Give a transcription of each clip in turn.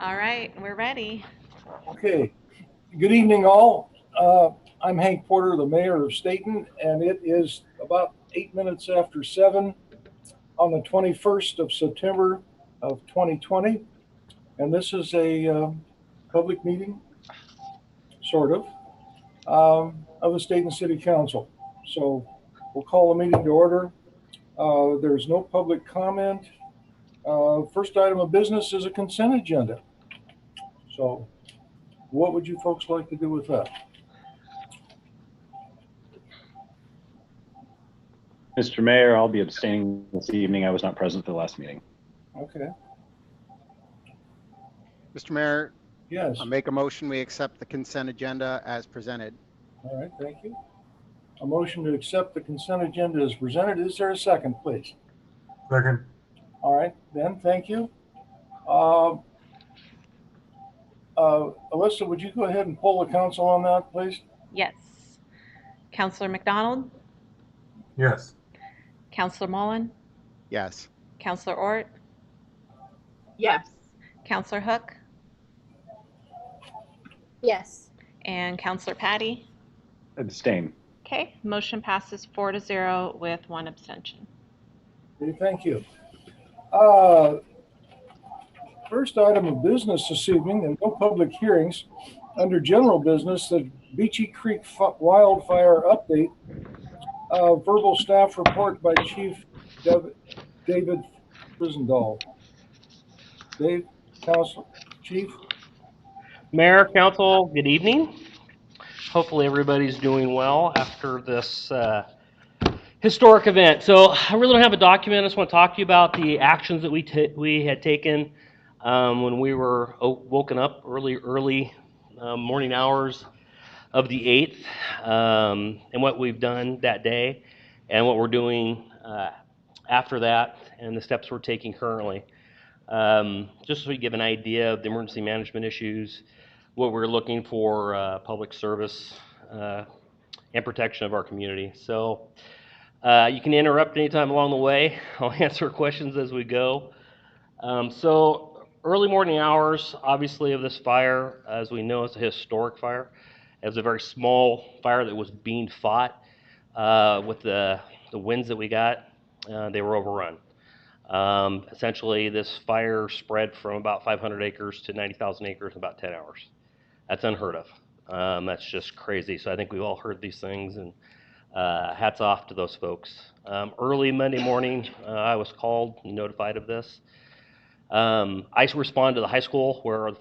All right, we're ready. Okay, good evening, all. I'm Hank Porter, the mayor of Stayton, and it is about 8 minutes after 7 on the 21st of September of 2020. And this is a public meeting, sort of the Stayton City Council. So we'll call the meeting to order. There's no public comment. First item of business is a consent agenda. So, what would you folks like to do with that? Mr. Mayor, I'll be abstaining this evening. I was not present for the last meeting. Okay. Mr. Mayor, Yes. I'll make a motion we accept the consent agenda as presented. All right, thank you. A motion to accept the consent agenda is presented. Is there a second, please? Second. All right, Ben, thank you. Alyssa, would you go ahead and poll the council on that, please? Yes. Counselor McDonald, Yes. Counselor Mullen, Yes. Counselor Ort, Yes. Counselor Hook, Yes. and Counselor Patty. Abstain. Okay, motion passes 4-0 with one abstention. Okay, thank you. Uh, First item of business this evening, and no public hearings. Under general business, the Beachy Creek wildfire update. Verbal staff report by Chief David Frisendahl. Dave, Council, Chief. Mayor, Council, good evening. Hopefully everybody's doing well after this historic event. So I really don't have a document. I just want to talk to you about the actions that we had taken when we were woken up early morning hours of the 8th, and what we've done that day and what we're doing after that and the steps we're taking currently. Just so you give an idea of the emergency management issues, what we're looking for, public service and protection of our community. So you can interrupt anytime along the way. I'll answer questions as we go. So early morning hours, obviously, of this fire, as we know, it's a historic fire. It was a very small fire that was being fought with the winds that we got. They were overrun. Essentially, this fire spread from about 500 acres to 90,000 acres in about 10 hours. That's unheard of. That's just crazy. So I think we've all heard these things, and hats off to those folks. Early Monday morning, I was called and notified of this. I responded to the high school where the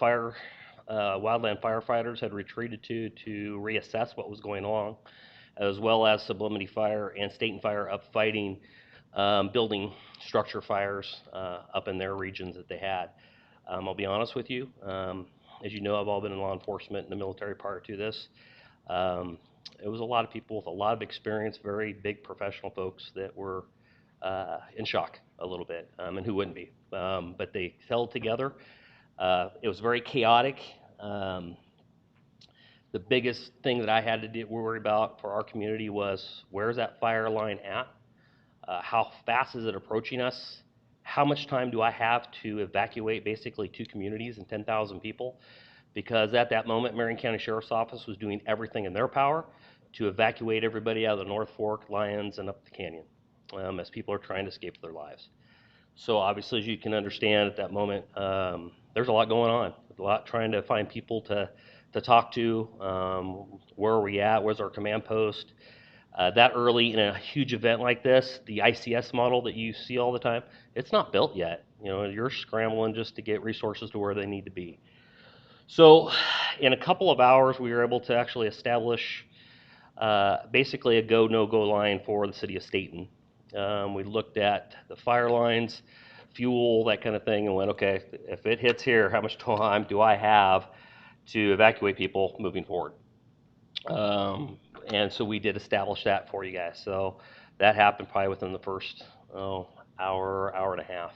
wildland firefighters had retreated to reassess what was going on, as well as Sublimity Fire and Stayton Fire up fighting building structure fires up in their regions that they had. I'll be honest with you, as you know, I've all been in law enforcement and the military prior to this. It was a lot of people with a lot of experience, very big professional folks that were in shock a little bit, and who wouldn't be? But they held together. It was very chaotic. The biggest thing that I had to worry about for our community was, where's that fire line at? How fast is it approaching us? How much time do I have to evacuate basically 2 communities and 10,000 people? Because at that moment, Marion County Sheriff's Office was doing everything in their power to evacuate everybody out of the North Fork, Lyons, and up the canyon, as people are trying to escape their lives. So obviously, as you can understand at that moment, there's a lot going on. A lot trying to find people to talk to. Where are we at? Where's our command post? That early in a huge event like this, the ICS model that you see all the time, it's not built yet. You know, you're scrambling just to get resources to where they need to be. So in a couple of hours, we were able to actually establish basically a go, no-go line for the city of Stayton. We looked at the fire lines, fuel, that kind of thing, and went, okay, if it hits here, how much time do I have to evacuate people moving forward? And so we did establish that for you guys. So that happened probably within the first hour and a half.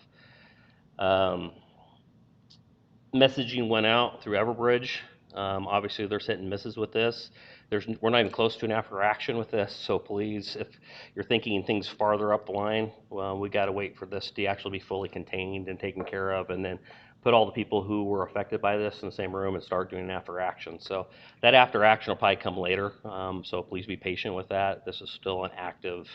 Messaging went out through Everbridge. Obviously, there's hit and misses with this. We're not even close to an after action with this. So please, if you're thinking things farther up the line, well, we got to wait for this to actually be fully contained and taken care of, and then put all the people who were affected by this in the same room and start doing an after action. So that after action will probably come later. So please be patient with that. This is still an active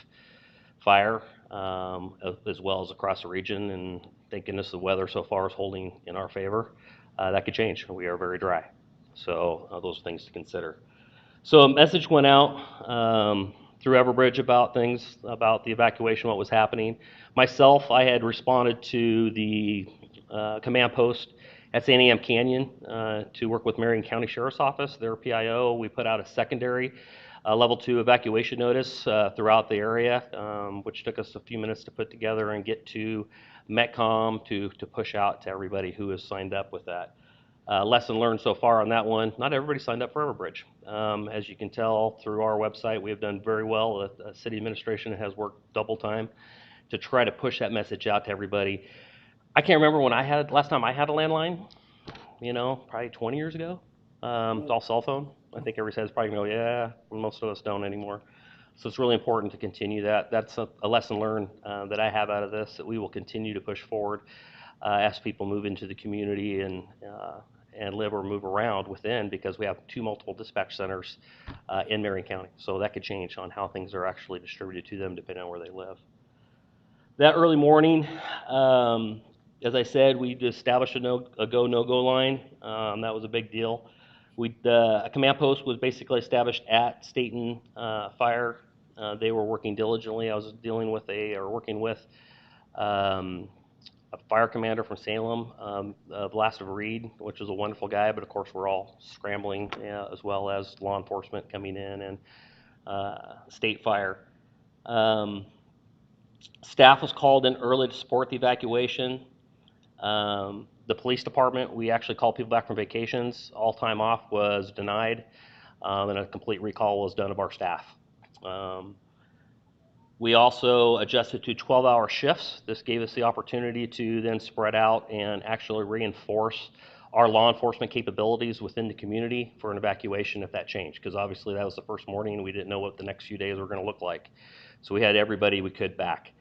fire, as well as across the region. And thank goodness the weather so far is holding in our favor. That could change. We are very dry. So those are things to consider. So a message went out through Everbridge about things, about the evacuation, what was happening. Myself, I had responded to the command post at San Am Canyon to work with Marion County Sheriff's Office, their PIO. We put out a secondary level 2 evacuation notice throughout the area, which took us a few minutes to put together and get to Metcom to push out to everybody who has signed up with that. Lesson learned so far on that one, not everybody signed up for Everbridge. As you can tell through our website, we have done very well. The city administration has worked double time to try to push that message out to everybody. I can't remember when last time I had a landline, probably 20 years ago. It's all cell phone. I think everybody says probably go, yeah, most of us don't anymore. So it's really important to continue that. That's a lesson learned that I have out of this, that we will continue to push forward as people move into the community and live or move around within, because we have 2 multiple dispatch centers in Marion County. So that could change on how things are actually distributed to them depending on where they live. That early morning, as I said, we established a go, no-go line. That was a big deal. A command post was basically established at Stayton Fire. They were working diligently. I was working with a fire commander from Salem, Blast of Reed, which was a wonderful guy, but of course we're all scrambling, as well as law enforcement coming in and state fire. Staff was called in early to support the evacuation. The police department, we actually called people back from vacations. All time off was denied, and a complete recall was done of our staff. We also adjusted to 12-hour shifts. This gave us the opportunity to then spread out and actually reinforce our law enforcement capabilities within the community for an evacuation if that changed, because obviously that was the first morning and we didn't know what the next few days were going to look like. So we had everybody we could back.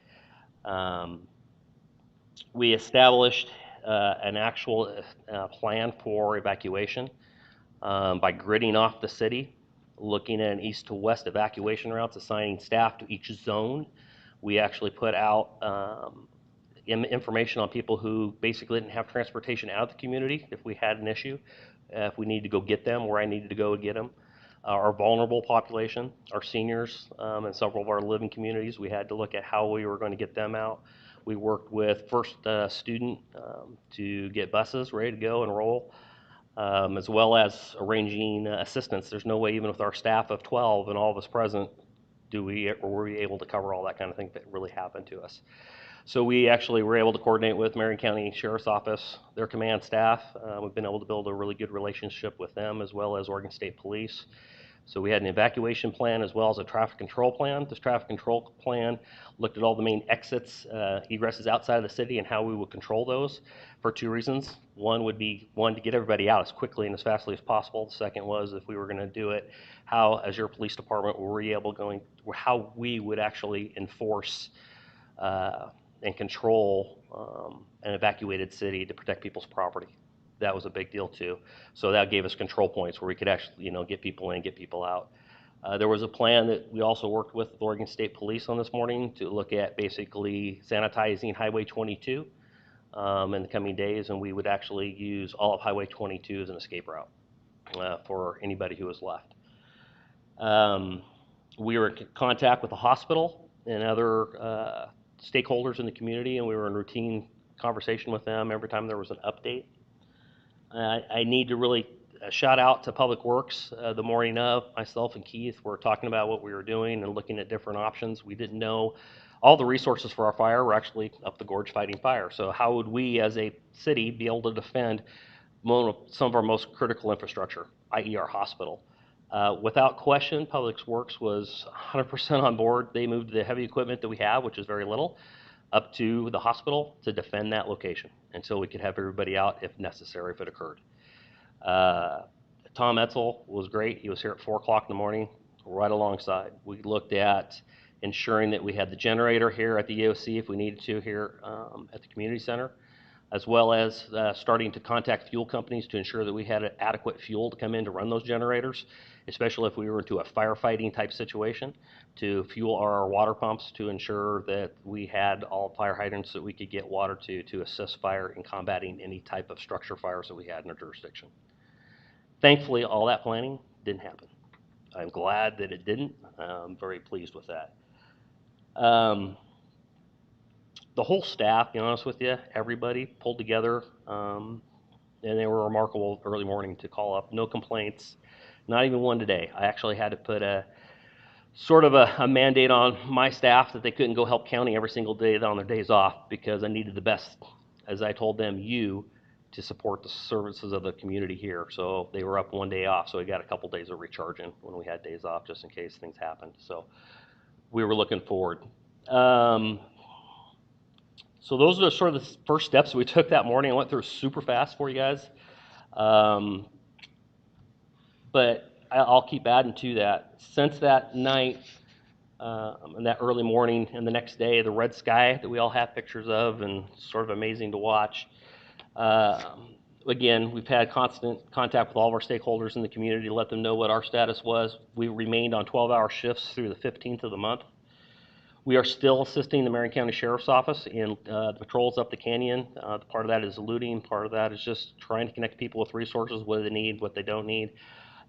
We established an actual plan for evacuation by gridding off the city, looking at an east to west evacuation routes, assigning staff to each zone. We actually put out information on people who basically didn't have transportation out of the community if we had an issue, if we needed to go get them, where I needed to go get them. Our vulnerable population, our seniors, and several of our living communities, we had to look at how we were going to get them out. We worked with First Student to get buses ready to go and roll. As well as arranging assistance. There's no way, even with our staff of 12 and all of us present, were we able to cover all that kind of thing that really happened to us. So we actually were able to coordinate with Marion County Sheriff's Office, their command staff. We've been able to build a really good relationship with them, as well as Oregon State Police. So we had an evacuation plan as well as a traffic control plan. This traffic control plan looked at all the main exits, egresses outside of the city, and how we would control those for 2 reasons. One would be, to get everybody out as quickly and as fastly as possible. The second was, if we were going to do it, how, as your police department, how we would actually enforce and control an evacuated city to protect people's property. That was a big deal too. So that gave us control points where we could actually, get people in, get people out. There was a plan that we also worked with Oregon State Police on this morning to look at basically sanitizing Highway 22 in the coming days, and we would actually use all of Highway 22 as an escape route for anybody who was left. We were in contact with the hospital and other stakeholders in the community, and we were in routine conversation with them every time there was an update. I need to really shout out to Public Works. The morning of, myself and Keith were talking about what we were doing and looking at different options. We didn't know all the resources for our fire were actually up the gorge fighting fire. So how would we as a city be able to defend some of our most critical infrastructure, i.e. our hospital? Without question, Public Works was 100% on board. They moved the heavy equipment that we have, which is very little, up to the hospital to defend that location until we could have everybody out if necessary, if it occurred. Tom Etzel was great. He was here at 4 o'clock in the morning, right alongside. We looked at ensuring that we had the generator here at the EOC if we needed to here at the community center. as well as starting to contact fuel companies to ensure that we had adequate fuel to come in to run those generators, especially if we were into a firefighting type situation, to fuel our water pumps to ensure that we had all fire hydrants that we could get water to assist fire in combating any type of structure fires that we had in our jurisdiction. Thankfully, all that planning didn't happen. I'm glad that it didn't. I'm very pleased with that. The whole staff, to be honest with you, everybody pulled together, and they were remarkable early morning to call up. No complaints, not even one today. I actually had to put a sort of a mandate on my staff that they couldn't go help county every single day on their days off because I needed the best, as I told them, to support the services of the community here. So they were up one day off, so we got a couple days of recharging when we had days off just in case things happened. So we were looking forward. So those are sort of the first steps we took that morning. I went through super fast for you guys. But I'll keep adding to that. Since that night, and that early morning and the next day, the red sky that we all have pictures of and sort of amazing to watch. Again, we've had constant contact with all of our stakeholders in the community to let them know what our status was. We remained on 12-hour shifts through the 15th of the month. We are still assisting the Marion County Sheriff's Office in the patrols up the canyon. Part of that is looting, part of that is just trying to connect people with resources, what they need, what they don't need,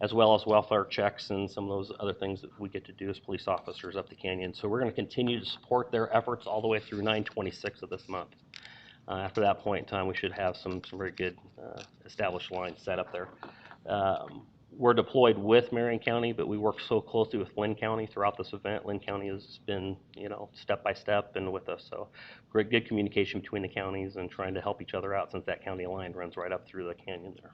as well as welfare checks and some of those other things that we get to do as police officers up the canyon. So we're going to continue to support their efforts all the way through 9/26 of this month. After that point in time, we should have some very good established lines set up there. We're deployed with Marion County, but we work so closely with Lynn County throughout this event. Lynn County has been, step by step and with us. So great, good communication between the counties and trying to help each other out since that county line runs right up through the canyon there.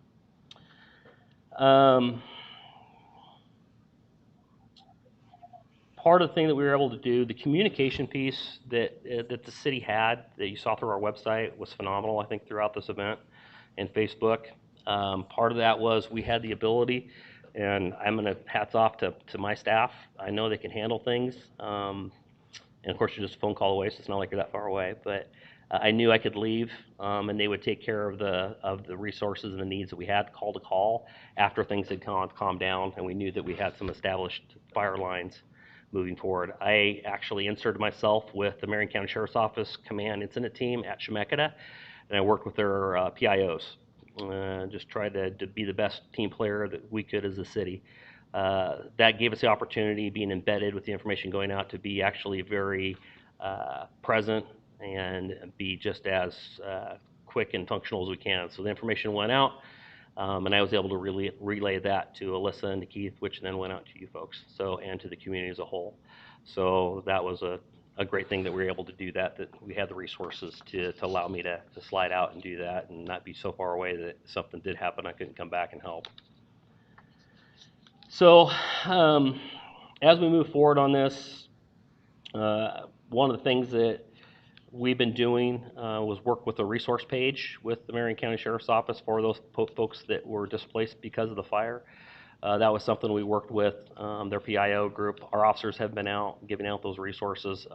Part of the thing that we were able to do, the communication piece that the city had that you saw through our website was phenomenal, I think, throughout this event and Facebook. Part of that was we had the ability, and I'm going to hats off to my staff. I know they can handle things. And of course, you're just a phone call away, so it's not like you're that far away. But I knew I could leave, and they would take care of the resources and the needs that we had call to call after things had calmed down, and we knew that we had some established fire lines moving forward. I actually inserted myself with the Marion County Sheriff's Office Command Incident Team at Chemeketa, and I worked with their PIOs. Just tried to be the best team player that we could as a city. That gave us the opportunity, being embedded with the information going out, to be actually very present and be just as quick and functional as we can. So the information went out, and I was able to relay that to Alyssa and to Keith, which then went out to you folks, and to the community as a whole. So that was a great thing that we were able to do that we had the resources to allow me to slide out and do that and not be so far away that something did happen I couldn't come back and help. So as we move forward on this, one of the things that we've been doing was work with a resource page with the Marion County Sheriff's Office for those folks that were displaced because of the fire. That was something we worked with their PIO group. Our officers have been out giving out those resources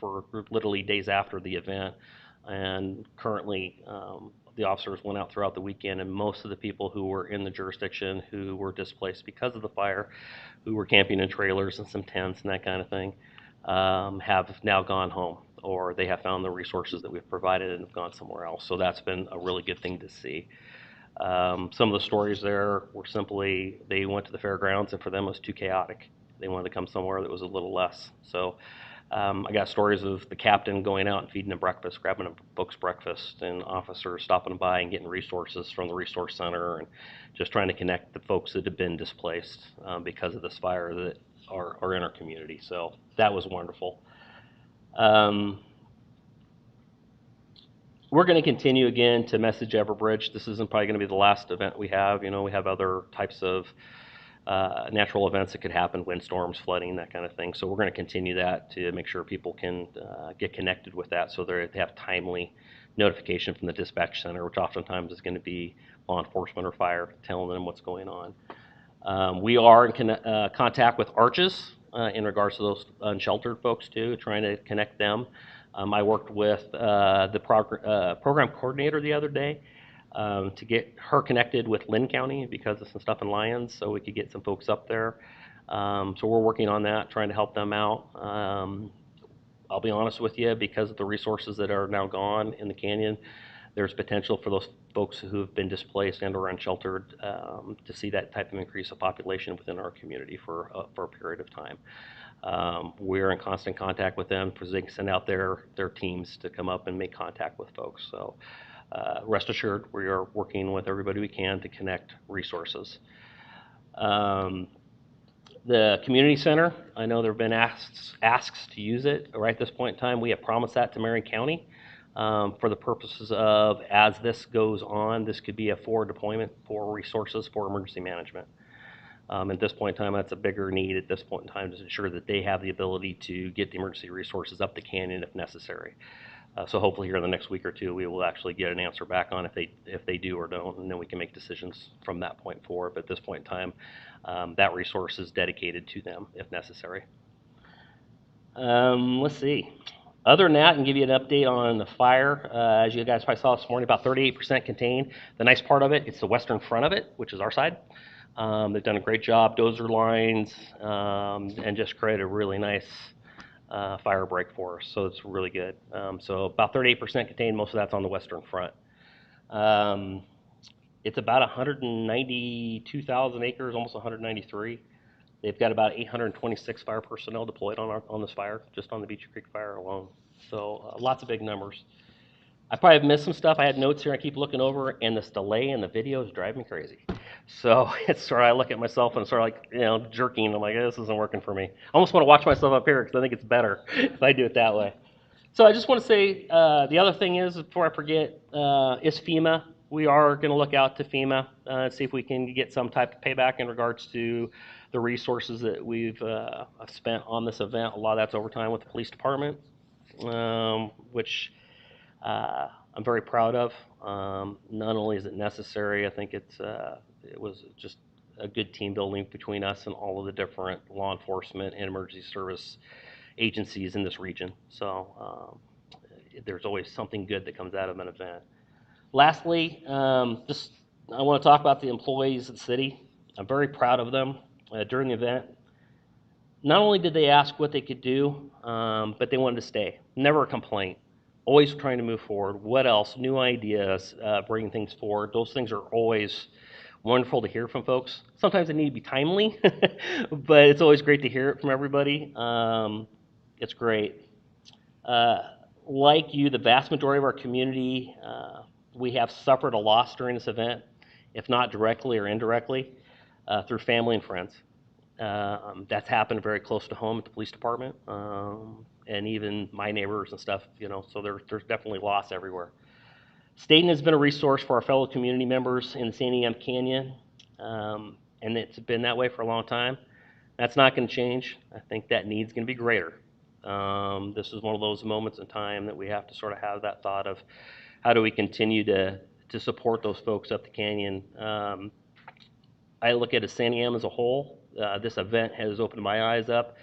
for literally days after the event. And currently, the officers went out throughout the weekend, and most of the people who were in the jurisdiction who were displaced because of the fire, who were camping in trailers and some tents and that kind of thing, have now gone home, or they have found the resources that we've provided and have gone somewhere else. So that's been a really good thing to see. Some of the stories there were simply they went to the fairgrounds, and for them it was too chaotic. They wanted to come somewhere that was a little less. So I got stories of the captain going out and feeding them breakfast, grabbing a folks breakfast, and officers stopping by and getting resources from the resource center, and just trying to connect the folks that have been displaced because of this fire that are in our community. So that was wonderful. We're going to continue again to message Everbridge. This isn't probably going to be the last event we have. We have other types of natural events that could happen, windstorms, flooding, that kind of thing. So we're going to continue that to make sure people can get connected with that, so they have timely notification from the dispatch center, which oftentimes is going to be law enforcement or fire telling them what's going on. We are in contact with Arches in regards to those unsheltered folks too, trying to connect them. I worked with the program coordinator the other day to get her connected with Lynn County because of some stuff in Lyons, so we could get some folks up there. So we're working on that, trying to help them out. I'll be honest with you, because of the resources that are now gone in the canyon, there's potential for those folks who have been displaced and or unsheltered to see that type of increase of population within our community for a period of time. We're in constant contact with them because they can send out their teams to come up and make contact with folks. So rest assured, we are working with everybody we can to connect resources. The community center, I know there have been asks to use it. Right at this point in time, we have promised that to Marion County for the purposes of, as this goes on, this could be a forward deployment for resources for emergency management. At this point in time, that's a bigger need at this point in time to ensure that they have the ability to get the emergency resources up the canyon if necessary. So hopefully here in the next week or two, we will actually get an answer back on if they do or don't, and then we can make decisions from that point forward. But at this point in time, that resource is dedicated to them if necessary. Let's see. Other than that, I can give you an update on the fire. As you guys probably saw this morning, about 38% contained. The nice part of it, it's the western front of it, which is our side. They've done a great job, dozer lines, and just created a really nice fire break for us, so it's really good. So about 38% contained, most of that's on the western front. It's about 192,000 acres, almost 193. They've got about 826 fire personnel deployed on this fire, just on the Beecher Creek fire alone. So lots of big numbers. I probably have missed some stuff. I had notes here I keep looking over, and this delay in the video is driving me crazy. So it's sort of, I look at myself and sort of like, jerking. I'm like, this isn't working for me. I almost want to watch myself up here because I think it's better if I do it that way. So I just want to say the other thing is, before I forget, is FEMA. We are going to look out to FEMA and see if we can get some type of payback in regards to the resources that we've spent on this event. A lot of that's overtime with the police department, which I'm very proud of. Not only is it necessary, I think it was just a good team building between us and all of the different law enforcement and emergency service agencies in this region. So there's always something good that comes out of an event. Lastly, just I want to talk about the employees of the city. I'm very proud of them. During the event, not only did they ask what they could do, but they wanted to stay. Never a complaint. Always trying to move forward. What else? New ideas, bringing things forward. Those things are always wonderful to hear from folks. Sometimes they need to be timely, but it's always great to hear it from everybody. It's great. Like you, the vast majority of our community, we have suffered a loss during this event, if not directly or indirectly, through family and friends. That's happened very close to home at the police department, and even my neighbors and stuff, so there's definitely loss everywhere. Stayton has been a resource for our fellow community members in the San Em Canyon, and it's been that way for a long time. That's not going to change. I think that need's going to be greater. This is one of those moments in time that we have to sort of have that thought of how do we continue to support those folks up the canyon. I look at San Em as a whole. This event has opened my eyes up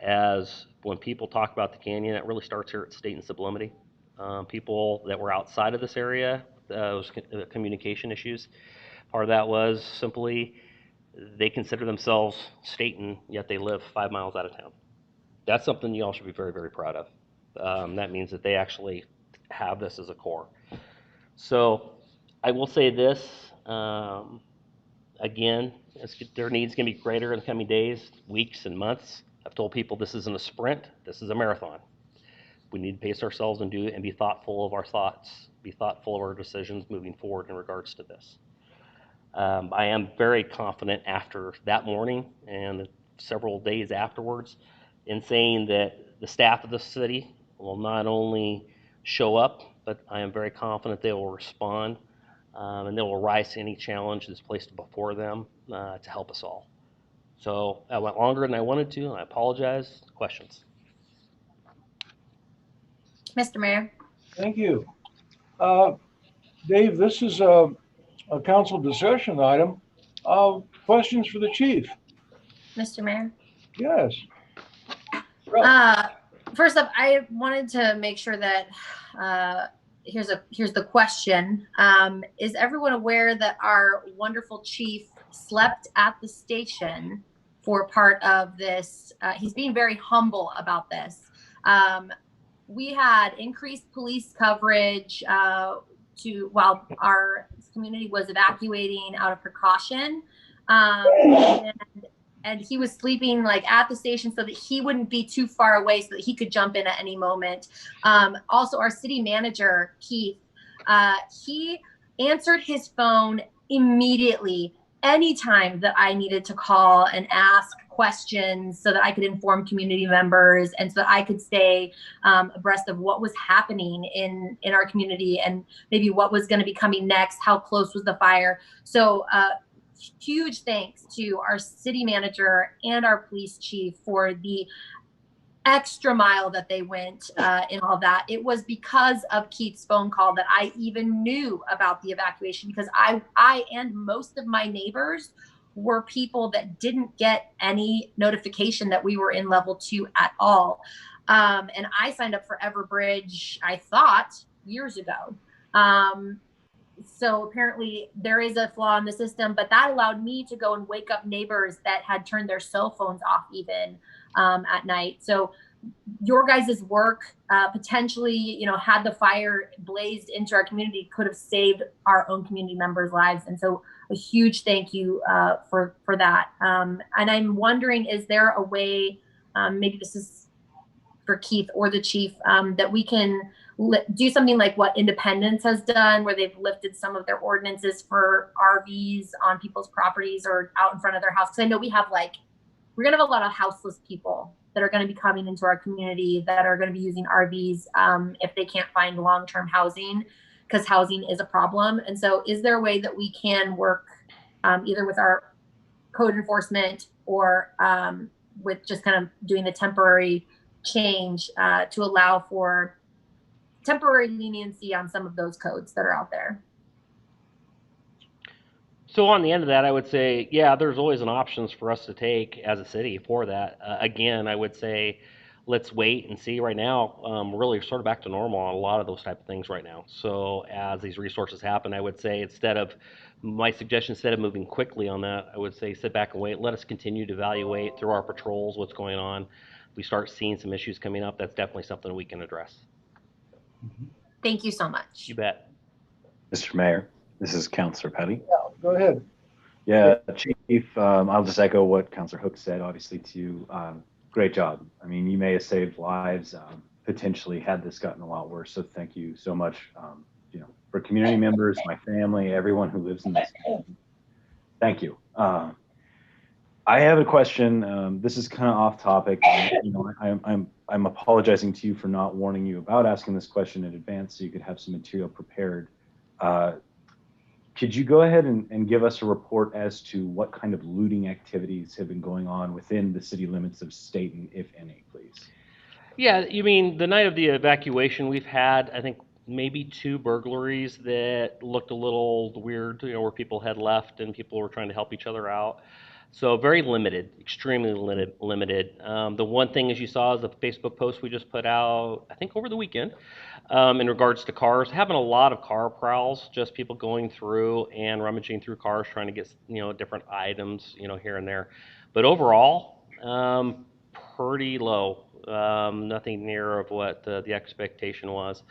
as when people talk about the canyon, it really starts here at Stayton Sublimity. People that were outside of this area, those communication issues. Part of that was simply they consider themselves Stayton, yet they live 5 miles out of town. That's something you all should be very, very proud of. That means that they actually have this as a core. So I will say this, again, their needs can be greater in the coming days, weeks, and months. I've told people this isn't a sprint, this is a marathon. We need to pace ourselves and be thoughtful of our thoughts, be thoughtful of our decisions moving forward in regards to this. I am very confident after that morning and several days afterwards in saying that the staff of the city will not only show up, but I am very confident they will respond and they will rise to any challenge that's placed before them to help us all. So I went longer than I wanted to, and I apologize. Questions? Mr. Mayor. Thank you. Dave, this is a council discussion item. Questions for the chief? Mr. Mayor. Yes. first up, I wanted to make sure that here's the question. Is everyone aware that our wonderful chief slept at the station for part of this? He's being very humble about this. We had increased police coverage while our community was evacuating out of precaution. And he was sleeping like at the station so that he wouldn't be too far away so that he could jump in at any moment. Also, our city manager, Keith, he answered his phone immediately anytime that I needed to call and ask questions so that I could inform community members and so that I could stay abreast of what was happening in our community and maybe what was going to be coming next, how close was the fire. So huge thanks to our city manager and our police chief for the extra mile that they went in all that. It was because of Keith's phone call that I even knew about the evacuation, because I and most of my neighbors were people that didn't get any notification that we were in level 2 at all. And I signed up for Everbridge, I thought, years ago. So apparently there is a flaw in the system, but that allowed me to go and wake up neighbors that had turned their cell phones off even at night. So your guys' work potentially, had the fire blazed into our community, could have saved our own community members' lives. And so a huge thank you for that. And I'm wondering, is there a way, maybe this is for Keith or the chief, that we can do something like what Independence has done, where they've lifted some of their ordinances for RVs on people's properties or out in front of their house? Because I know we're going to have a lot of houseless people that are going to be coming into our community that are going to be using RVs if they can't find long-term housing, because housing is a problem. And so is there a way that we can work either with our code enforcement or with just kind of doing the temporary change to allow for temporary leniency on some of those codes that are out there? So on the end of that, I would say, yeah, there's always an options for us to take as a city for that. Again, I would say, let's wait and see. Right now, we're really sort of back to normal on a lot of those type of things right now. So as these resources happen, I would say instead of moving quickly on that, I would say sit back and wait. Let us continue to evaluate through our patrols what's going on. If we start seeing some issues coming up, that's definitely something we can address. Thank you so much. You bet. Mr. Mayor, this is Councilor Petty. Yeah, go ahead. Yeah, Chief, I'll just echo what Councilor Hook said, obviously, to you. Great job. I mean, you may have saved lives, potentially had this gotten a lot worse. So thank you so much, for community members, my family, everyone who lives in this community. Thank you. I have a question. This is kind of off topic. I'm apologizing to you for not warning you about asking this question in advance so you could have some material prepared. Could you go ahead and give us a report as to what kind of looting activities have been going on within the city limits of Stayton, if any, please? Yeah, you mean the night of the evacuation, we've had, I think, maybe 2 burglaries that looked a little weird, where people had left and people were trying to help each other out. So very limited, extremely limited. The one thing, as you saw, is the Facebook post we just put out, I think over the weekend, in regards to cars. Having a lot of car prowls, just people going through and rummaging through cars, trying to get, different items, here and there. But overall, pretty low. Nothing near of what the expectation was.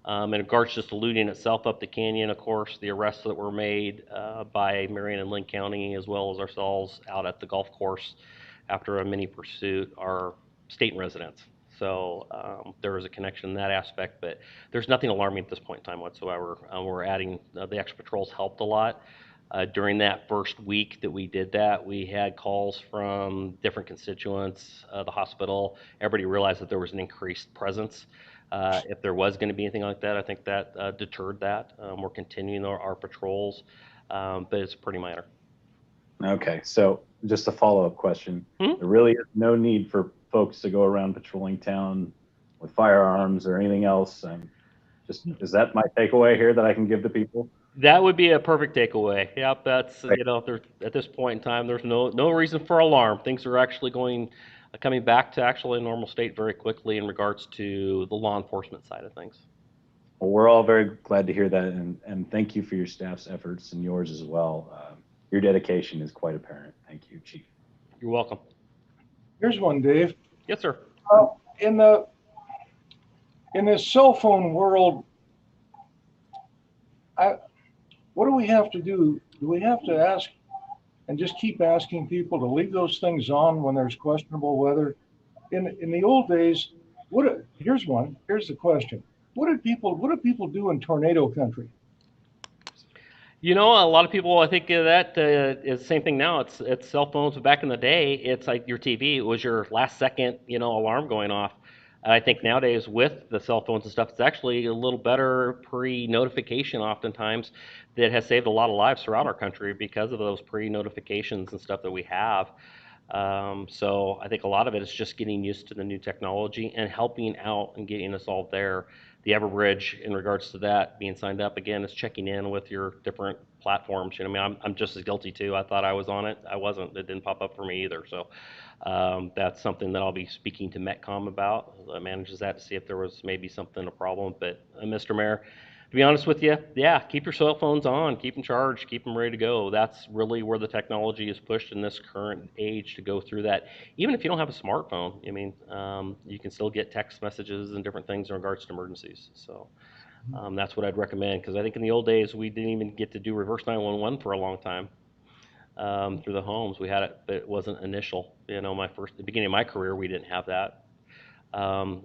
In regards to just the looting itself up the canyon, of course, the arrests that were made by Marion and Lynn County, as well as ourselves out at the golf course after a mini pursuit, are state residents. So there is a connection in that aspect, but there's nothing alarming at this point in time whatsoever. We're adding, the extra patrols helped a lot. During that first week that we did that, we had calls from different constituents, the hospital. Everybody realized that there was an increased presence. If there was going to be anything like that, I think that deterred that. We're continuing our patrols, but it's pretty minor. Okay, so just a follow-up question. Hmm? There really is no need for folks to go around patrolling town with firearms or anything else. Is that my takeaway here that I can give to people? That would be a perfect takeaway. Yep, that's, Right. there's, at this point in time, there's no reason for alarm. Things are actually going coming back to actually a normal state very quickly in regards to the law enforcement side of things. Well, we're all very glad to hear that, and thank you for your staff's efforts and yours as well. Your dedication is quite apparent. Thank you, Chief. You're welcome. Here's one, Dave. Yes, sir. In this cell phone world, what do we have to do? Do we have to ask and just keep asking people to leave those things on when there's questionable weather? In the old days, here's the question. What do people do in tornado country? You know, a lot of people, I think that is the same thing now. It's cell phones. But back in the day, it's like your TV. It was your last second, alarm going off. And I think nowadays with the cell phones and stuff, it's actually a little better pre-notification oftentimes that has saved a lot of lives throughout our country because of those pre-notifications and stuff that we have. So I think a lot of it is just getting used to the new technology and helping out and getting us all there. The Everbridge, in regards to that being signed up again, is checking in with your different platforms. I mean, I'm just as guilty too. I thought I was on it. I wasn't. It didn't pop up for me either. So that's something that I'll be speaking to Metcom about. Manages that to see if there was maybe something a problem. But Mr. Mayor, to be honest with you, yeah, keep your cell phones on, keep them charged, keep them ready to go. That's really where the technology is pushed in this current age to go through that. Even if you don't have a smartphone, I mean, you can still get text messages and different things in regards to emergencies. So that's what I'd recommend, because I think in the old days we didn't even get to do reverse 911 for a long time through the homes. We had it, but it wasn't initial. The beginning of my career, we didn't have that. A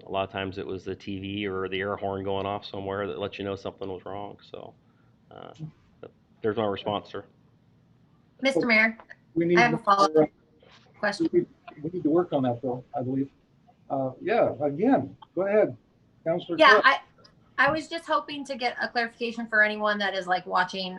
lot of times it was the TV or the air horn going off somewhere that let you know something was wrong. So there's my response, sir. Mr. Mayor, We need I have a follow-up question. we need to work on that, though, I believe. Yeah, again, go ahead, Councilor. Yeah, Cook. I was just hoping to get a clarification for anyone that is like watching.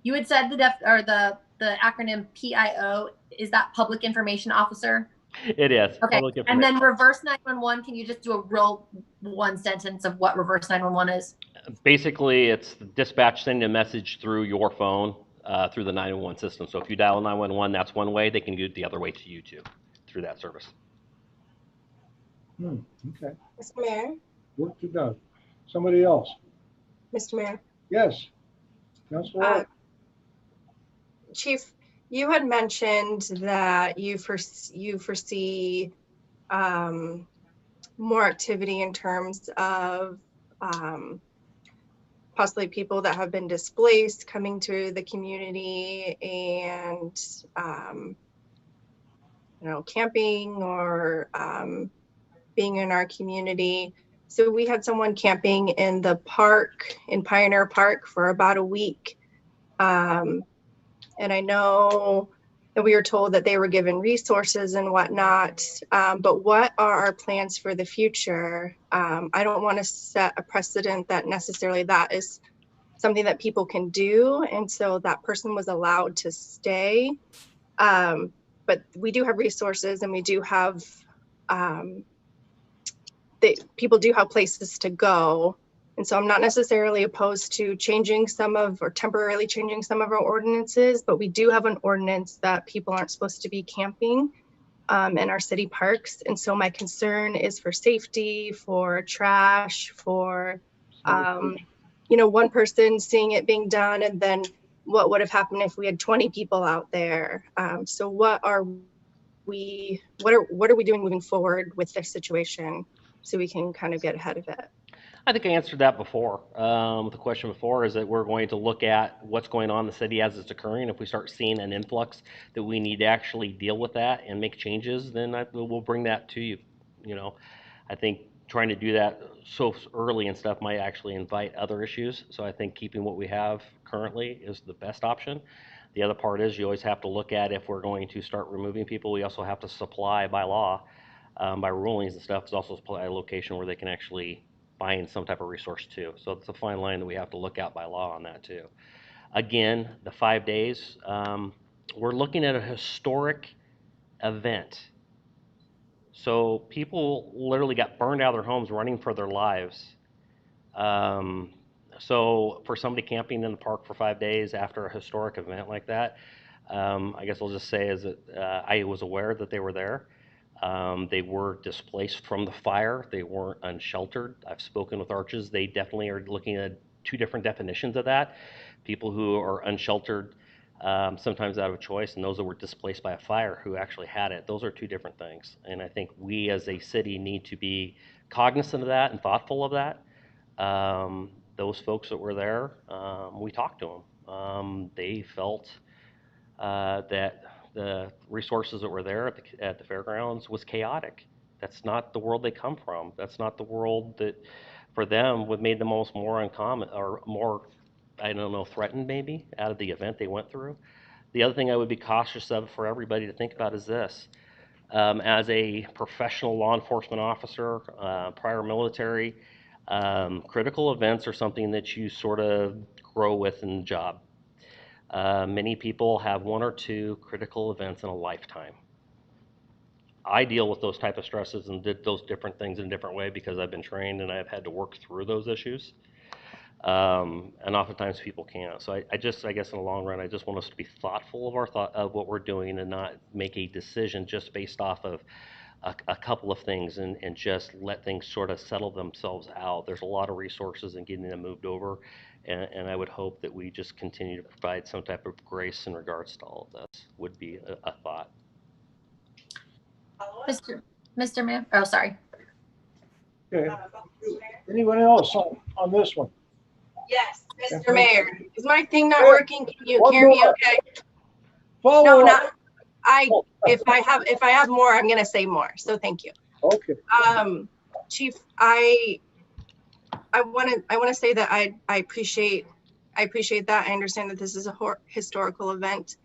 You had said the acronym PIO, is that Public Information Officer? It is. Okay. And then reverse 911, can you just do a real one sentence of what reverse 911 is? Basically, it's the dispatch sending a message through your phone through the 911 system. So if you dial 911, that's one way. They can do it the other way to you too, through that service. Okay. Mr. Mayor, Work to done. Somebody else. Mr. Mayor, Yes. Councilor. Chief, you had mentioned that you foresee more activity in terms of possibly people that have been displaced coming to the community and camping or being in our community. So we had someone camping in the park, in Pioneer Park, for about a week. And I know that we were told that they were given resources and whatnot, but what are our plans for the future? I don't want to set a precedent that necessarily that is something that people can do. And so that person was allowed to stay. But we do have resources, and we do have, people do have places to go. And so I'm not necessarily opposed to temporarily changing some of our ordinances, but we do have an ordinance that people aren't supposed to be camping in our city parks. And so my concern is for safety, for trash, for, one person seeing it being done, and then what would have happened if we had 20 people out there. So what are we doing moving forward with this situation so we can kind of get ahead of it? I think I answered that before. The question before is that we're going to look at what's going on in the city as it's occurring. If we start seeing an influx that we need to actually deal with that and make changes, then we'll bring that to you. I think trying to do that so early and stuff might actually invite other issues. So I think keeping what we have currently is the best option. The other part is you always have to look at, if we're going to start removing people, we also have to supply by law, by rulings and stuff, is also supply a location where they can actually find some type of resource too. So it's a fine line that we have to look at by law on that too. Again, the 5 days, we're looking at a historic event. So people literally got burned out of their homes running for their lives. So for somebody camping in the park for 5 days after a historic event like that, I guess I'll just say is that I was aware that they were there. They were displaced from the fire. They weren't unsheltered. I've spoken with Arches. They definitely are looking at two different definitions of that. People who are unsheltered, sometimes out of choice, and those that were displaced by a fire who actually had it. Those are two different things. And I think we as a city need to be cognizant of that and thoughtful of that. Those folks that were there, we talked to them. They felt that the resources that were there at the fairgrounds was chaotic. That's not the world they come from. That's not the world that, for them, would made them almost more uncommon or more, I don't know, threatened maybe out of the event they went through. The other thing I would be cautious of for everybody to think about is this. As a professional law enforcement officer, prior military, critical events are something that you sort of grow with in the job. Many people have one or two critical events in a lifetime. I deal with those type of stresses and did those different things in a different way because I've been trained and I've had to work through those issues. And oftentimes people can't. So I guess in the long run, I just want us to be thoughtful of of what we're doing and not make a decision just based off of a couple of things and just let things sort of settle themselves out. There's a lot of resources in getting them moved over. And I would hope that we just continue to provide some type of grace in regards to all of this would be a thought. Mr. Mayor, oh, sorry. Okay. Anyone else on this one? Yes, Okay. Mr. Mayor, is my thing not working? Can you One hear me more. okay? Follow No, up. not, if I have more, I'm gonna say more, so thank you. Okay. Chief, I want to say that I appreciate that. I understand that this is a historical event.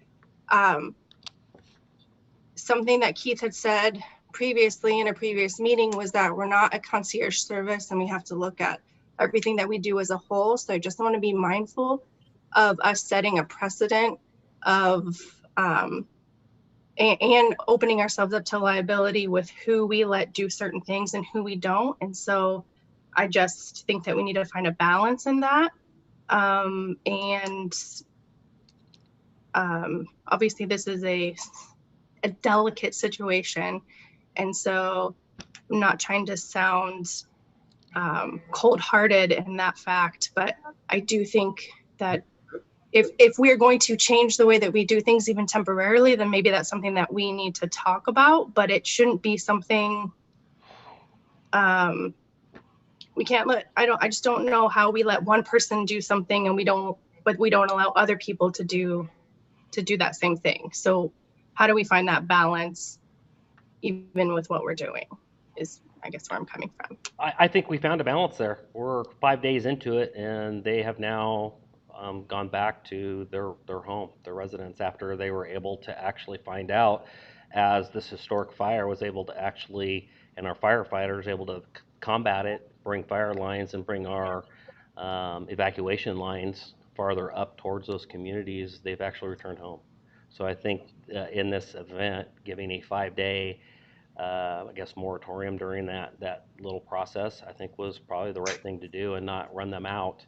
Something that Keith had said previously in a previous meeting was that we're not a concierge service and we have to look at everything that we do as a whole. So I just want to be mindful of us setting a precedent of and opening ourselves up to liability with who we let do certain things and who we don't. And so I just think that we need to find a balance in that. Obviously this is a delicate situation. And so I'm not trying to sound cold-hearted in that fact, but I do think that if we're going to change the way that we do things even temporarily, then maybe that's something that we need to talk about, but it shouldn't be something we can't let, I just don't know how we let one person do something and we don't allow other people to do that same thing. So how do we find that balance even with what we're doing is, I guess, where I'm coming from. I think we found a balance there. We're 5 days into it and they have now gone back to their home, their residence, after they were able to actually find out, as this historic fire was able to actually, and our firefighters able to combat it, bring fire lines and bring our evacuation lines farther up towards those communities. They've actually returned home. So I think in this event, giving a 5-day I guess moratorium during that little process, I think was probably the right thing to do, and not run them out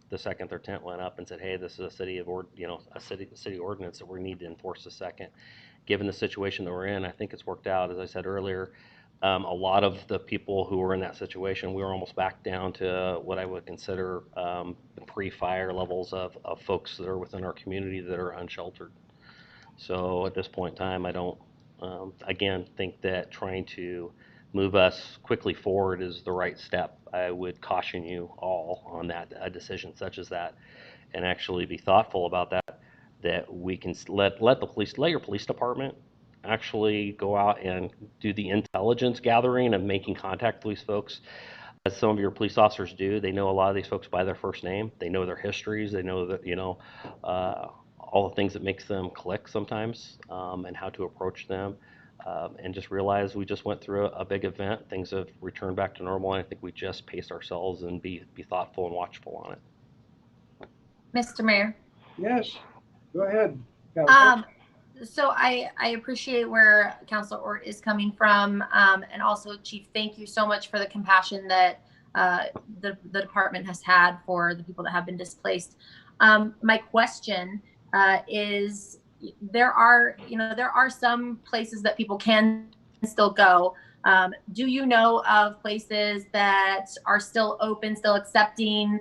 the second their tent went up and said, hey, this is a city ordinance that we need to enforce the second. Given the situation that we're in, I think it's worked out. As I said earlier, a lot of the people who were in that situation, we were almost back down to what I would consider pre-fire levels of folks that are within our community that are unsheltered. So at this point in time, I don't again think that trying to move us quickly forward is the right step. I would caution you all on that, a decision such as that, and actually be thoughtful about that we can let your police department actually go out and do the intelligence gathering and making contact with these folks. As some of your police officers do, they know a lot of these folks by their first name. They know their histories. They know that, all the things that makes them click sometimes, and how to approach them. And just realize we just went through a big event. Things have returned back to normal. And I think we just pace ourselves and be thoughtful and watchful on it. Mr. Mayor. Yes, go ahead, Councilor. So I appreciate where Councilor Ort is coming from. And also, Chief, thank you so much for the compassion that the department has had for the people that have been displaced. My question is, there are, there are some places that people can still go. Do you know of places that are still open, still accepting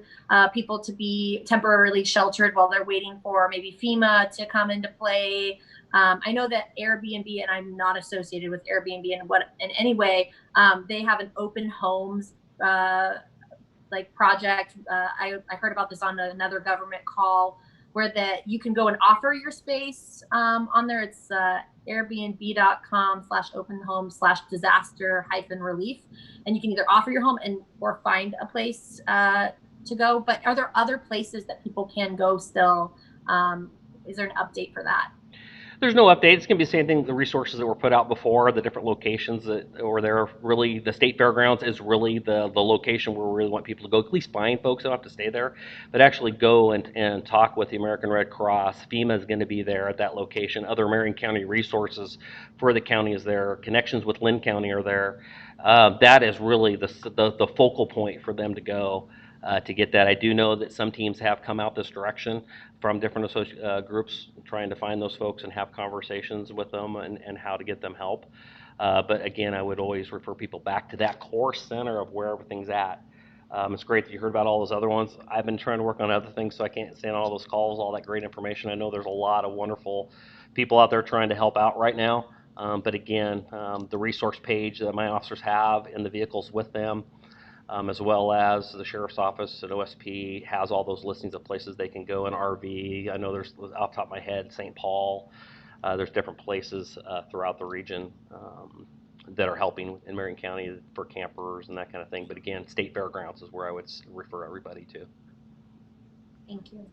people to be temporarily sheltered while they're waiting for maybe FEMA to come into play? I know that Airbnb, and I'm not associated with Airbnb in any way, they have an open homes like project. I heard about this on another government call where that you can go and offer your space on there. It's airbnb.com/open home/disaster-relief, and you can either offer your home or find a place to go. But are there other places that people can go still? Is there an update for that? There's no update. It's going to be the same thing. The resources that were put out before, the different locations that were there. Really, the state fairgrounds is really the location where we really want people to go. At least find folks. Don't have to stay there, but actually go and talk with the American Red Cross. FEMA is going to be there at that location. Other Marion County resources for the county is there. Connections with Lynn County are there. That is really the focal point for them to go. To get that, I do know that some teams have come out this direction from different groups, trying to find those folks and have conversations with them and how to get them help. But again, I would always refer people back to that core center of where everything's at. It's great that you heard about all those other ones. I've been trying to work on other things, so I can't stand all those calls, all that great information. I know there's a lot of wonderful people out there trying to help out right now. But again, the resource page that my officers have in the vehicles with them, as well as the sheriff's office at OSP has all those listings of places they can go in RV. I know there's, off the top of my head, St. Paul. There's different places throughout the region that are helping in Marion County for campers and that kind of thing. But again, state fairgrounds is where I would refer everybody to. Thank you.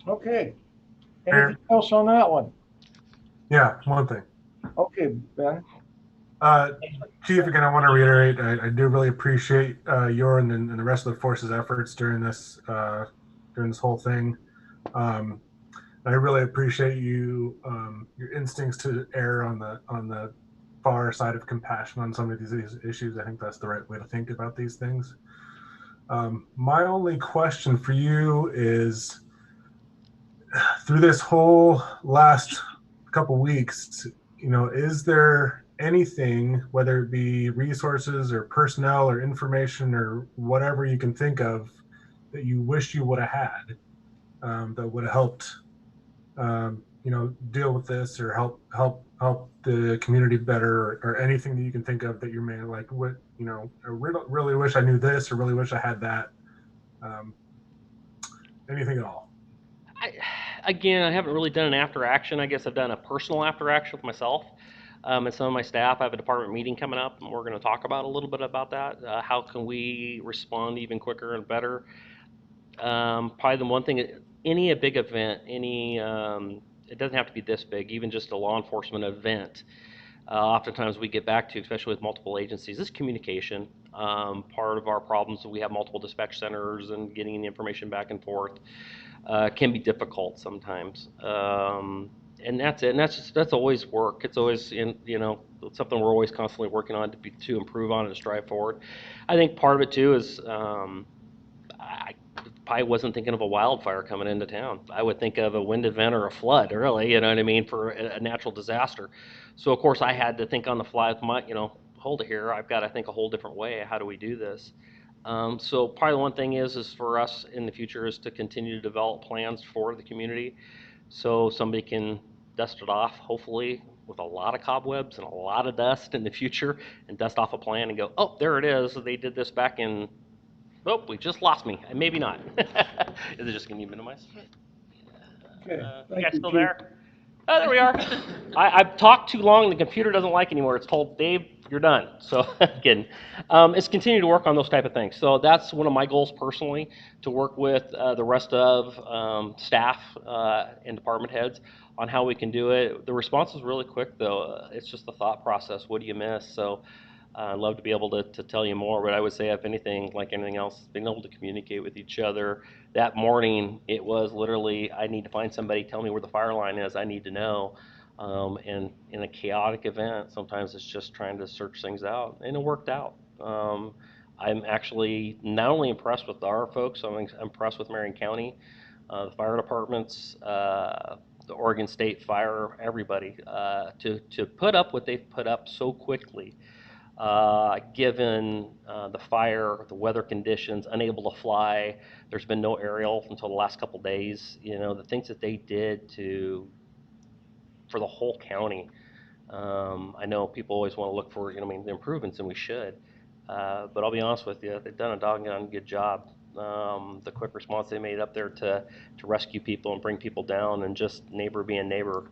Okay. Anything else on that one? Yeah, one thing. Okay, Ben. Chief, again, I want to reiterate, I do really appreciate your and the rest of the force's efforts during this whole thing. I really appreciate you your instincts to err on the far side of compassion on some of these issues. I think that's the right way to think about these things. My only question for you is, through this whole last couple weeks, is there anything, whether it be resources or personnel or information or whatever you can think of, that you wish you would have had that would have helped deal with this or help the community better, or anything that you can think of that you may like, what I really wish I knew this, or really wish I had that, anything at all? Again, I haven't really done an after action. I guess I've done a personal after action with myself and some of my staff. I have a department meeting coming up, and we're going to talk about a little bit about that. How can we respond even quicker and better? Probably the one thing, any big event, it doesn't have to be this big, even just a law enforcement event. Oftentimes we get back to, especially with multiple agencies, is communication. Part of our problems is we have multiple dispatch centers, and getting the information back and forth can be difficult sometimes. And that's it. And that's always work. It's always it's something we're always constantly working on to improve on and strive forward. I think part of it too is I probably wasn't thinking of a wildfire coming into town. I would think of a wind event or a flood, really, you know what I mean, for a natural disaster. So of course I had to think on the fly with my, hold it here. I've got to think a whole different way. How do we do this? So probably the one thing is for us in the future is to continue to develop plans for the community, so somebody can dust it off, hopefully with a lot of cobwebs and a lot of dust in the future, and dust off a plan and go, oh, there it is. They did this back in, oh, we just lost me. Maybe not. Is it just going to be minimized? Okay. You guys you, still Chief. there? Oh, there we are. I've talked too long. The computer doesn't like anymore. It's told, Dave, you're done. So kidding. It's continue to work on those type of things. So that's one of my goals personally, to work with the rest of staff and department heads on how we can do it. The response is really quick, though. It's just the thought process. What do you miss? So I'd love to be able to tell you more, but I would say, if anything, like anything else, being able to communicate with each other. That morning, it was literally, I need to find somebody, tell me where the fire line is, I need to know. And in a chaotic event, sometimes it's just trying to search things out, and it worked out. I'm actually not only impressed with our folks, I'm impressed with Marion County. The fire departments, the Oregon State Fire, everybody, to put up what they've put up so quickly, given the fire, the weather conditions, unable to fly. There's been no aerial until the last couple days. You know, the things that they did for the whole county. I know people always want to look for, the improvements, and we should. But I'll be honest with you, they've done a doggone good job. The quick response they made up there to rescue people and bring people down, and just neighbor being neighbor,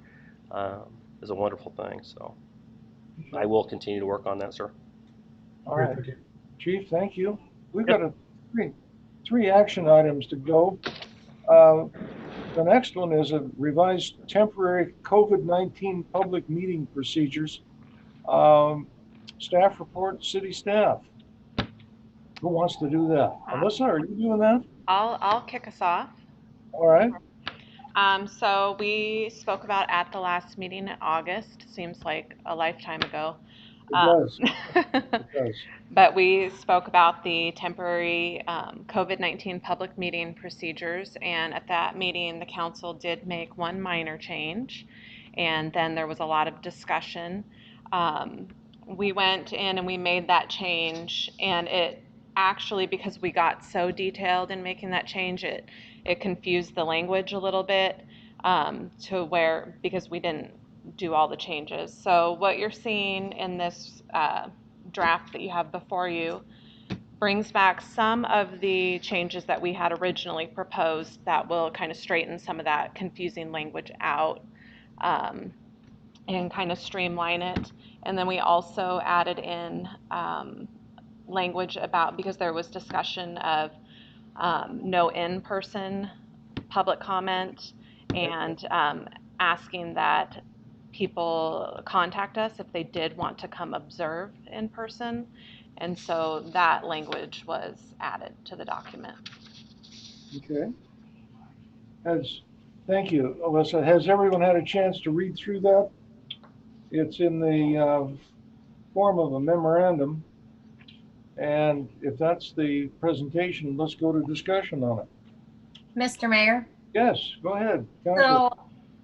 is a wonderful thing. So I will continue to work on that, sir. All Great, right, thank you. Chief, thank you. We've Yep. got three action items to go. The next one is a revised temporary COVID-19 public meeting procedures. Staff report, city staff. Who wants to do that? Alyssa, are you doing that? I'll kick us off. All right. So we spoke about at the last meeting in August, seems like a lifetime ago. It does. It does. But we spoke about the temporary COVID-19 public meeting procedures, and at that meeting, the council did make one minor change, and then there was a lot of discussion. We went in and we made that change, and it actually, because we got so detailed in making that change, it confused the language a little bit, because we didn't do all the changes. So what you're seeing in this draft that you have before you brings back some of the changes that we had originally proposed that will kind of straighten some of that confusing language out, and kind of streamline it. And then we also added in language about, because there was discussion of no in-person public comment, and asking that people contact us if they did want to come observe in person. And so that language was added to the document. Okay. Thank you, Alyssa. Has everyone had a chance to read through that? It's in the form of a memorandum. And if that's the presentation, let's go to discussion on it. Mr. Mayor. Yes, go ahead. Counselor.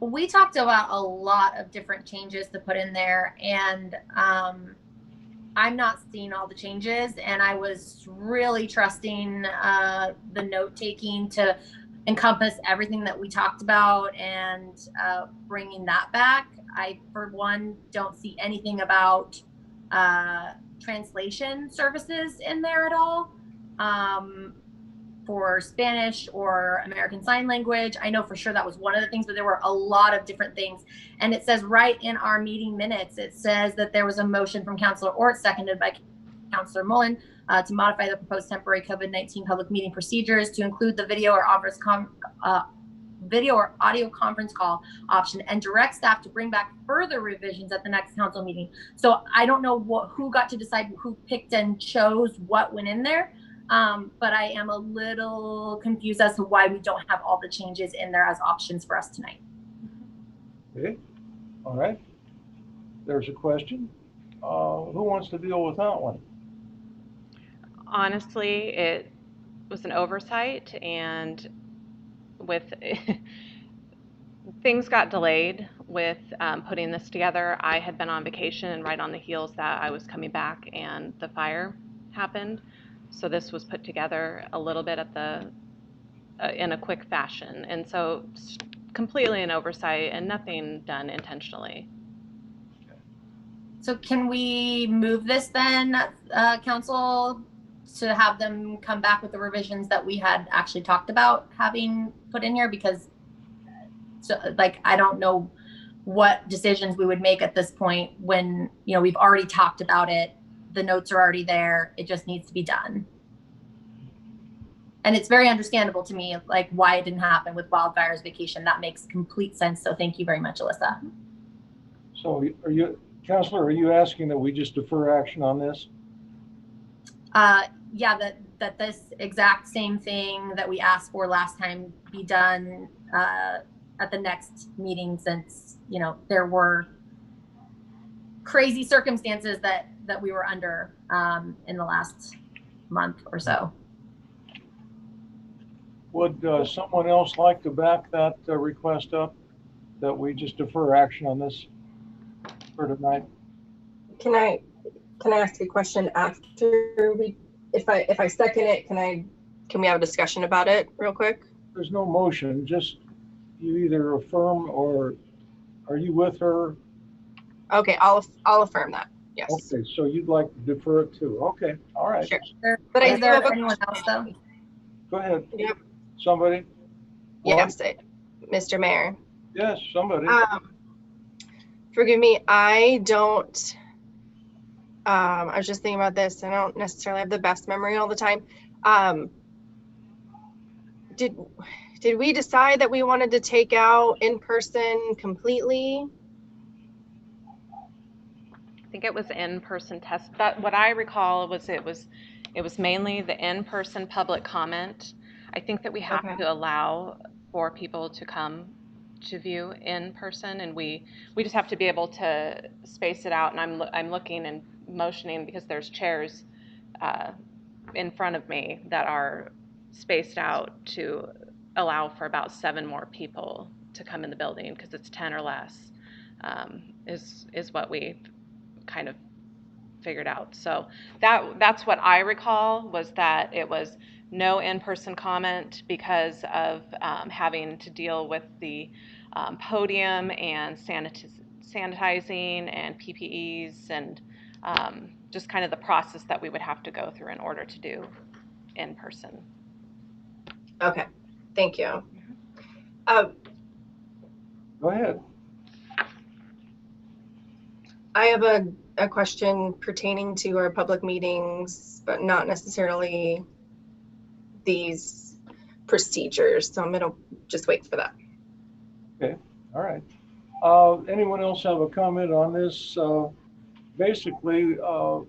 So we talked about a lot of different changes to put in there, and I'm not seeing all the changes, and I was really trusting the note taking to encompass everything that we talked about, and bringing that back. I, for one, don't see anything about translation services in there at all, for Spanish or American Sign Language. I know for sure that was one of the things, but there were a lot of different things. And it says right in our meeting minutes, it says that there was a motion from Councilor Ort, seconded by Councilor Mullen, to modify the proposed temporary COVID-19 public meeting procedures to include the video or audio conference call option, and direct staff to bring back further revisions at the next council meeting. So I don't know who got to decide who picked and chose what went in there. But I am a little confused as to why we don't have all the changes in there as options for us tonight. Okay. All right. There's a question. Who wants to deal with that one? Honestly, it was an oversight, and with things got delayed with putting this together. I had been on vacation, and right on the heels that I was coming back and the fire happened. So this was put together a little bit in a quick fashion. And so completely an oversight and nothing done intentionally. So can we move this then, council, to have them come back with the revisions that we had actually talked about having put in here? Because I don't know what decisions we would make at this point when, we've already talked about it. The notes are already there. It just needs to be done. And it's very understandable to me, why it didn't happen with wildfires vacation. That makes complete sense. So thank you very much, Alyssa. So Counselor, are you asking that we just defer action on this? Yeah, that this exact same thing that we asked for last time be done at the next meeting, since, there were crazy circumstances that we were under in the last month or so. Would someone else like to back that request up? that we just defer action on this for tonight? Can I ask a question after if I second it, can we have a discussion about it real quick? There's no motion, just you either affirm or are you with her? Okay, I'll affirm that. Yes. Okay, so you'd like to defer it too. Okay, all right. Sure. But I is do there have a anyone else though? Go ahead. Yep. Somebody? Yes, Mr. Mayor. Yes, somebody. Forgive me, I don't, I was just thinking about this. I don't necessarily have the best memory all the time. Did we decide that we wanted to take out in person completely? I think it was in-person test. That what I recall was it was mainly the in-person public comment. I think that we have Okay. to allow for people to come to view in person, and we just have to be able to space it out. And I'm looking and motioning because there's chairs in front of me that are spaced out to allow for about 7 more people to come in the building because it's 10 or less is what we kind of figured out. So that's what I recall, was that it was no in-person comment because of having to deal with the podium and sanitizing and PPEs and just kind of the process that we would have to go through in order to do in person. Okay, thank you. Go ahead. I have a question pertaining to our public meetings, but not necessarily these procedures. So I'm gonna just wait for that. Okay, all right. Anyone else have a comment on this? Basically, a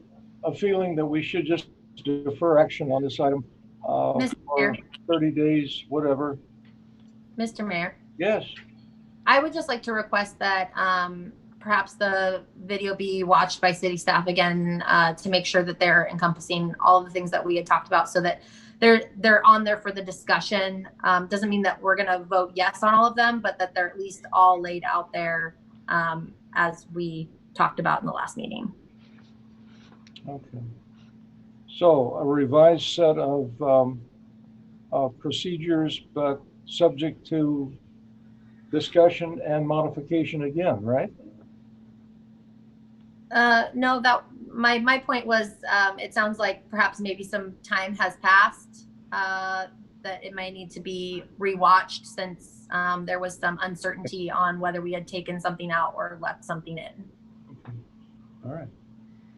feeling that we should just defer action on this item Mr. for Mayor. 30 days, whatever. Mr. Mayor, Yes. I would just like to request that perhaps the video be watched by city staff again to make sure that they're encompassing all of the things that we had talked about, so that they're on there for the discussion. Doesn't mean that we're gonna vote yes on all of them, but that they're at least all laid out there as we talked about in the last meeting. Okay. So a revised set of procedures, but subject to discussion and modification again, right? No, that my point was it sounds like perhaps maybe some time has passed, that it might need to be rewatched since there was some uncertainty on whether we had taken something out or left something in. Okay. All right.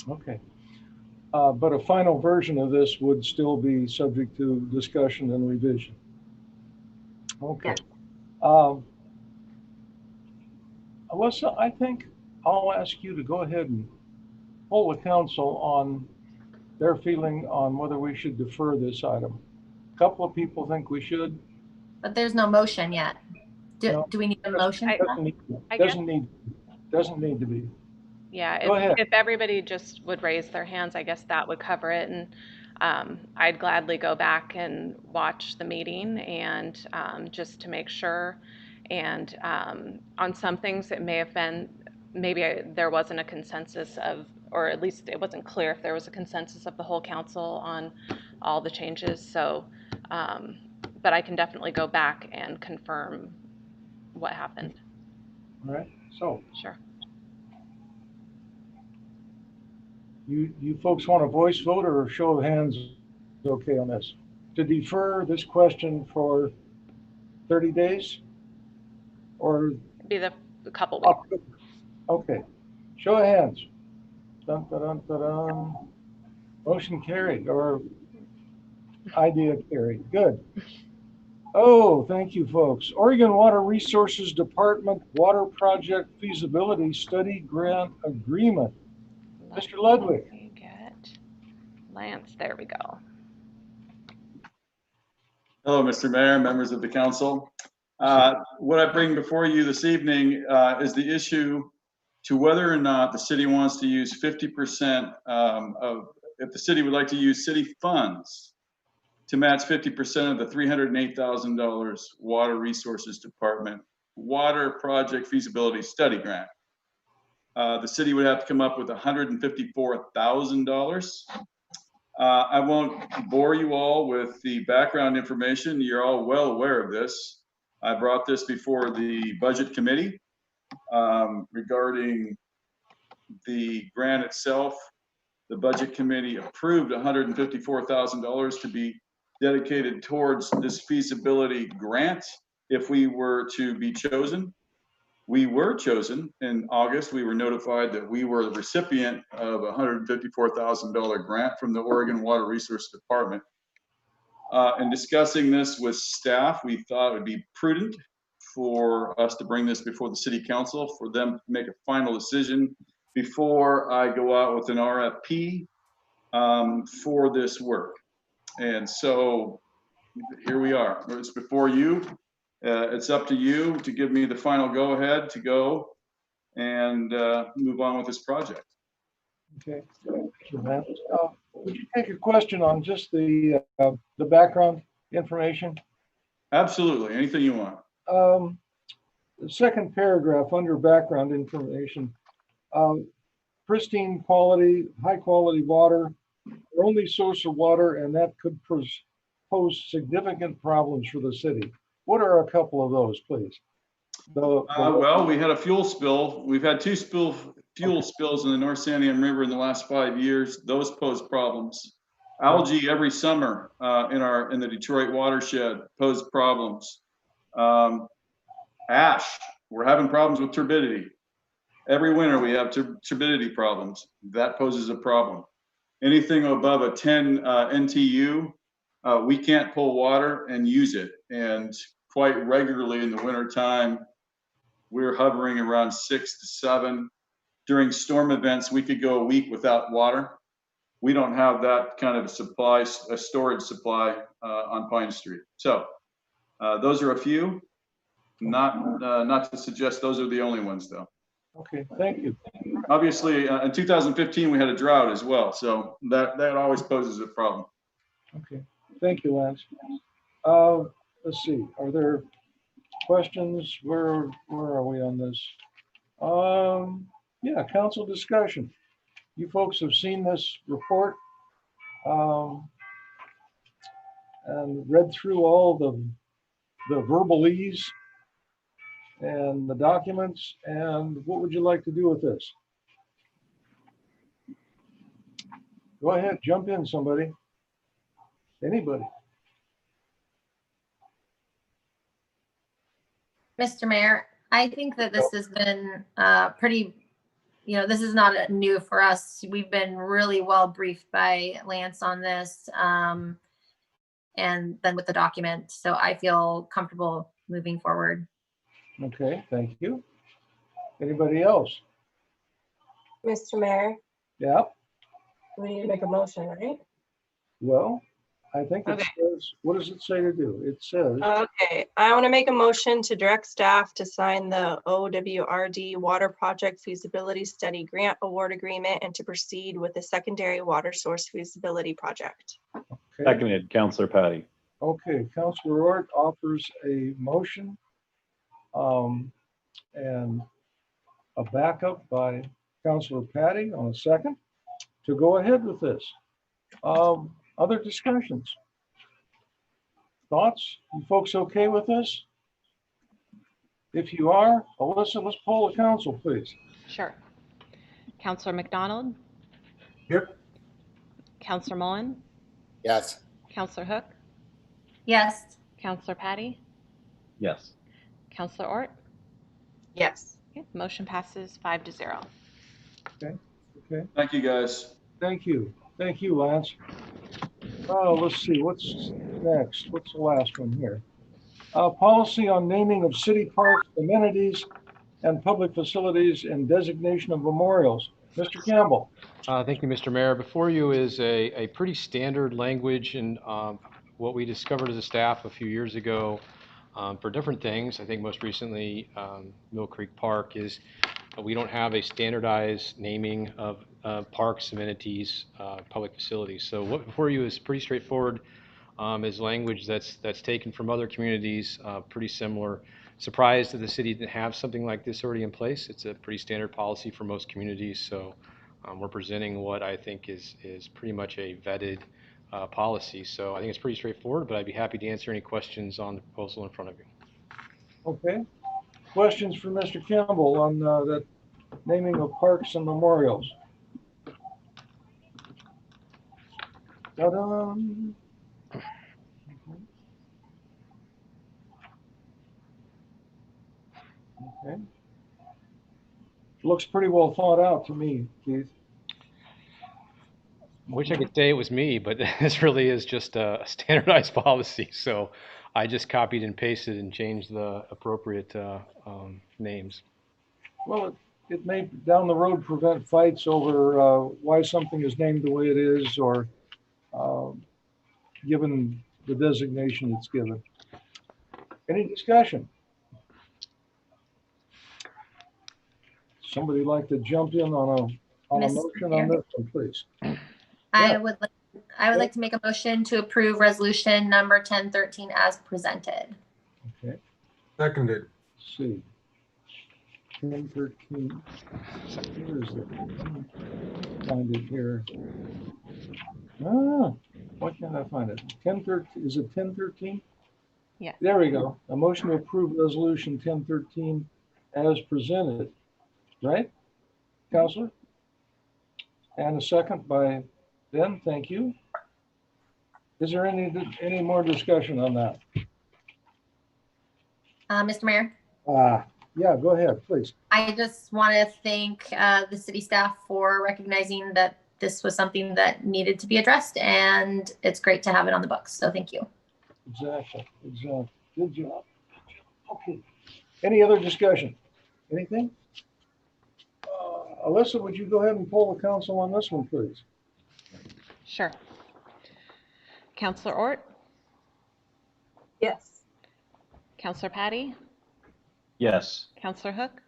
Okay. But a final version of this would still be subject to discussion and revision. Okay. Alyssa, I think I'll ask you to go ahead and poll the council on their feeling on whether we should defer this item. A couple of people think we should. But there's no motion yet. No. Do we need a motion? Doesn't need to be. Yeah, Go ahead. if everybody just would raise their hands, I guess that would cover it. And I'd gladly go back and watch the meeting and just to make sure. And on some things, it may have been, maybe there wasn't a consensus of, or at least it wasn't clear if there was a consensus of the whole council on all the changes. So, but I can definitely go back and confirm what happened. All right. So Sure. you folks want a voice vote or a show of hands? Okay on this? To defer this question for 30 days? Or It'd be the couple weeks. okay, show of hands. Dun, dun, dun, dun, dun. Motion carried, or idea carried. Good. Oh, thank you, folks. Oregon Water Resources Department Water Project Feasibility Study Grant Agreement. Mr. Ludwig. Let me get Lance. There we go. Hello, Mr. Mayor, members of the council. What I bring before you this evening is the issue to whether or not the city wants to use 50% if the city would like to use city funds to match 50% of the $308,000 Water Resources Department water project feasibility study grant. The city would have to come up with $154,000. I won't bore you all with the background information. You're all well aware of this. I brought this before the budget committee regarding the grant itself. The budget committee approved $154,000 to be dedicated towards this feasibility grant if we were to be chosen. We were chosen in August. We were notified that we were the recipient of a $154,000 grant from the Oregon Water Resources Department. In discussing this with staff, we thought it would be prudent for us to bring this before the city council for them to make a final decision before I go out with an RFP for this work. And so here we are. It's before you. It's up to you to give me the final go-ahead to go and move on with this project. Okay. Thank you, Matt. Would you take a question on just the background information? Absolutely. Anything you want. The second paragraph under background information, pristine quality, high quality water, our only source of water, and that could pose significant problems for the city. What are a couple of those, please? Well, we had a fuel spill. We've had two fuel spills in the North Sandiam River in the last 5 years. Those pose problems. Algae every summer in the Detroit watershed pose problems. Ash, we're having problems with turbidity. Every winter we have turbidity problems. That poses a problem. Anything above a 10 NTU, we can't pull water and use it. And quite regularly in the winter time, we're hovering around 6 to 7. During storm events, we could go a week without water. We don't have that kind of a storage supply on Pine Street. So those are a few. Not to suggest those are the only ones, though. Okay, thank you. Obviously, in 2015 we had a drought as well, so that always poses a problem. Okay, thank you, Lance. Let's see. Are there questions? Where are we on this? Yeah, council discussion. You folks have seen this report and read through all the verbalese and the documents, and what would you like to do with this? Go ahead, jump in, somebody. Anybody. Mr. Mayor, I think that this has been pretty, this is not new for us. We've been really well briefed by Lance on this and then with the document. So I feel comfortable moving forward. Okay, thank you. Anybody else? Mr. Mayor, Yeah, we need to make a motion, right? well, I think it Okay. says, what does it say to do? It says, Okay, I want to make a motion to direct staff to sign the OWRD Water Project Feasibility Study Grant Award Agreement and to proceed with the secondary water source feasibility project. okay, Seconded, Councilor Patty. okay, Councilor Ort offers a motion and a backup by Councilor Patty on a second to go ahead with this. Other discussions? Thoughts? You folks okay with this? If you are, Alyssa, let's poll the council, please. Sure. Counselor McDonald? Yep. Counselor Mullen? Yes. Counselor Hook? Yes. Counselor Patty? Yes. Counselor Ort? Yes. Okay, motion passes 5-0. Okay, Thank you, guys. thank you. Thank you, Lance. Oh, let's see, what's next? What's the last one here? Policy on naming of city parks, amenities, and public facilities and designation of memorials. Mr. Campbell. Thank you, Mr. Mayor. Before you is a pretty standard language and what we discovered as a staff a few years ago for different things. I think most recently Mill Creek Park is we don't have a standardized naming of parks, amenities, public facilities. So what before you is pretty straightforward. Is language that's taken from other communities, pretty similar surprised that the city didn't have something like this already in place. It's a pretty standard policy for most communities, so we're presenting what I think is pretty much a vetted policy. So I think it's pretty straightforward, but I'd be happy to answer any questions on the proposal in front of you. Okay. Questions for Mr. Campbell on the naming of parks and memorials? Ta-da. Okay. Looks pretty well thought out to me, Keith. I wish I could say it was me, but this really is just a standardized policy. So I just copied and pasted and changed the appropriate names. Well, it may down the road prevent fights over why something is named the way it is, or given the designation it's given. Any discussion? Somebody like to jump in on a Miss motion Mayor? on this one, please? I Yeah. would like to make a motion to approve resolution number 1013 as presented. Okay. Seconded. Let's see. 1013. Where is it? Find it here. Ah, why can't I find it? 1013. Is it 1013? Yes. There we go. A motion to approve resolution 1013 as presented. Right, Counselor? And a second by Ben. Thank you. Is there any more discussion on that? Mr. Mayor, Yeah, go ahead, please. I just want to thank the city staff for recognizing that this was something that needed to be addressed, and it's great to have it on the books. So thank you. Exactly. Good job. Okay. Any other discussion? Anything? Alyssa, would you go ahead and poll the council on this one, please? Sure. Counselor Ort, Yes. Counselor Patty, Yes. Counselor Hook,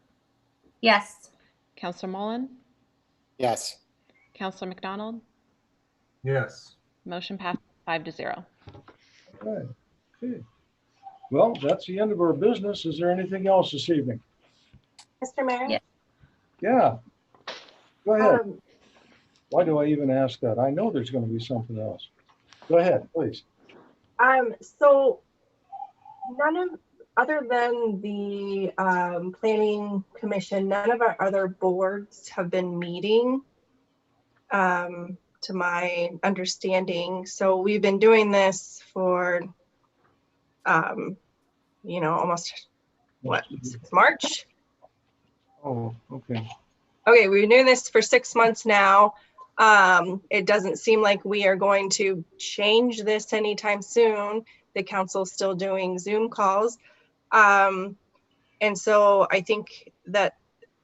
Yes. Counselor Mullen, Yes. Counselor McDonald. Yes. Motion passes 5-0. Right. Okay. Well, that's the end of our business. Is there anything else this evening? Mr. Mayor? Yeah. Yeah. Go ahead. Why do I even ask that? I know there's going to be something else. Go ahead, please. So none of, other than the planning commission, none of our other boards have been meeting, to my understanding. So we've been doing this for, almost since March. Oh, okay. Okay, we've been doing this for 6 months now. It doesn't seem like we are going to change this anytime soon. The council's still doing Zoom calls. And so I think that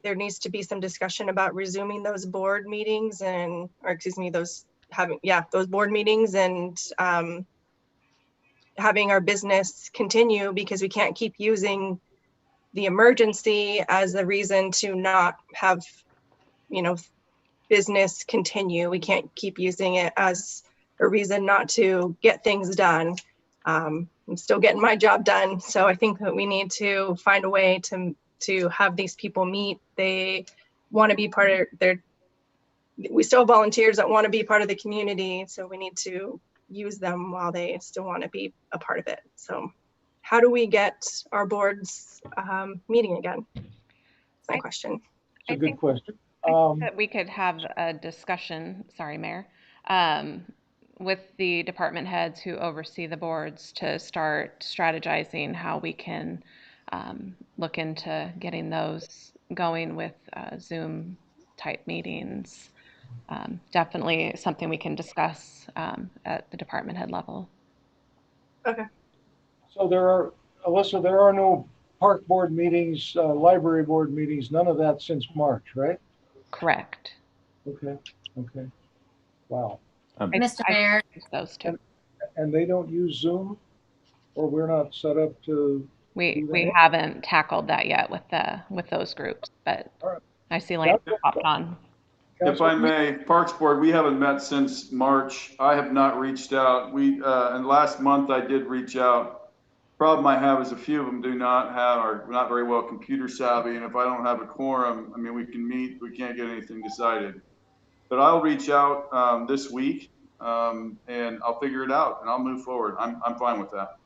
there needs to be some discussion about resuming those board meetings those board meetings and having our business continue, because we can't keep using the emergency as a reason to not have, business continue. We can't keep using it as a reason not to get things done. I'm still getting my job done. So I think that we need to find a way to have these people meet. They want to be part of we still have volunteers that want to be part of the community. So we need to use them while they still want to be a part of it. So how do we get our boards meeting again? That's my question. It's a good question. I think that we could have a discussion, sorry, Mayor, with the department heads who oversee the boards to start strategizing how we can look into getting those going with Zoom type meetings. Definitely something we can discuss at the department head level. Okay. So Alyssa, there are no park board meetings, library board meetings, none of that since March, right? Correct. Okay. Wow. Mr. Mayor, those two. And they don't use Zoom, or we're not set up to? We haven't tackled that yet with those groups, but All right. I see Lane popped on. If I may, Parks Board, we haven't met since March. I have not reached out. And last month I did reach out Problem I have is a few of them are not very well computer savvy, and if I don't have a quorum, I mean, we can meet, we can't get anything decided. But I'll reach out this week, and I'll figure it out, and I'll move forward. I'm fine with that.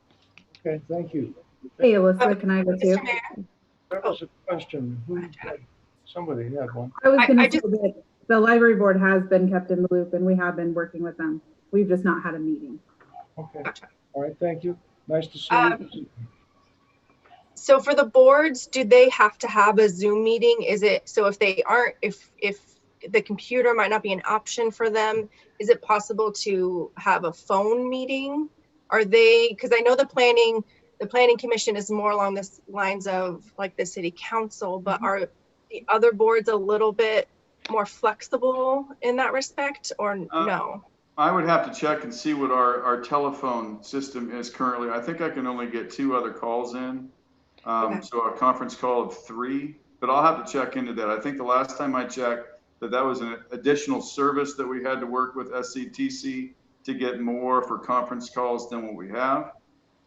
Okay, thank you. Hey, Alyssa, can I go too? Mr. Mayor, That was a question. Somebody had one. I was I going to say just- that the library board has been kept in the loop and we have been working with them. We've just not had a meeting. Okay, all right, thank you. Nice to see you. So for the boards, do they have to have a Zoom meeting? Is it, so if they aren't, if the computer might not be an option for them, is it possible to have a phone meeting? Are they, because I know the planning commission is more along the lines of like the city council, but are the other boards a little bit more flexible in that respect, or no? I would have to check and see what our telephone system is currently. I think I can only get 2 other calls in. Okay. So a conference call of 3, but I'll have to check into that. I think the last time I checked that was an additional service that we had to work with SCTC to get more for conference calls than what we have.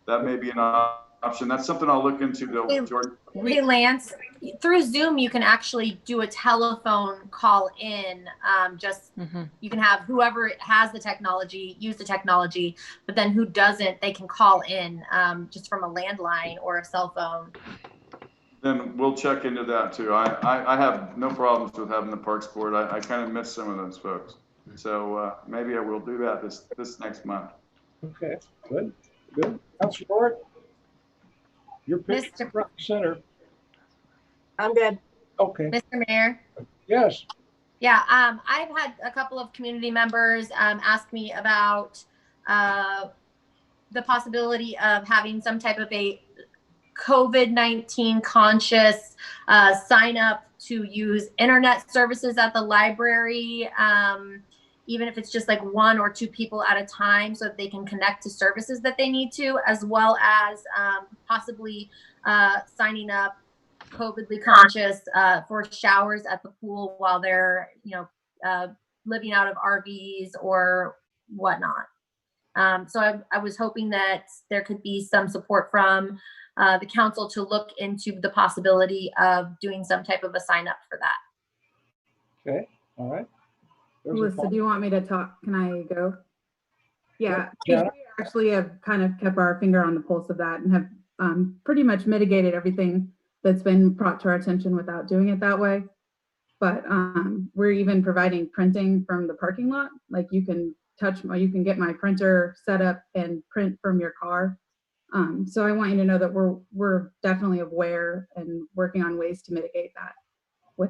That may be an option. That's something I'll look into though, Jordan. Hey, Lance, through Zoom, you can actually do a telephone call in. You can have whoever has the technology, use the technology, but then who doesn't, they can call in just from a landline or a cell phone. Then we'll check into that too. I have no problems with having the Parks Board. I kind of miss some of those folks. So maybe I will do that this next month. Okay, good. Councilor Ford, your picture front and center. I'm good. Okay, Mr. Mayor? yes. Yeah, I've had a couple of community members ask me about the possibility of having some type of a COVID-19 conscious sign up to use internet services at the library, even if it's just like 1 or 2 people at a time, so that they can connect to services that they need to, as well as possibly signing up COVIDly conscious for showers at the pool while they're, living out of RVs or whatnot. So I was hoping that there could be some support from the council to look into the possibility of doing some type of a sign up for that. Okay, all right. There's a Alyssa, do you want me to talk? Can I go? Yeah, Yeah. we actually have kind of kept our finger on the pulse of that and have pretty much mitigated everything that's been brought to our attention without doing it that way. But we're even providing printing from the parking lot. Like you can get my printer set up and print from your car. So I want you to know that we're definitely aware and working on ways to mitigate that.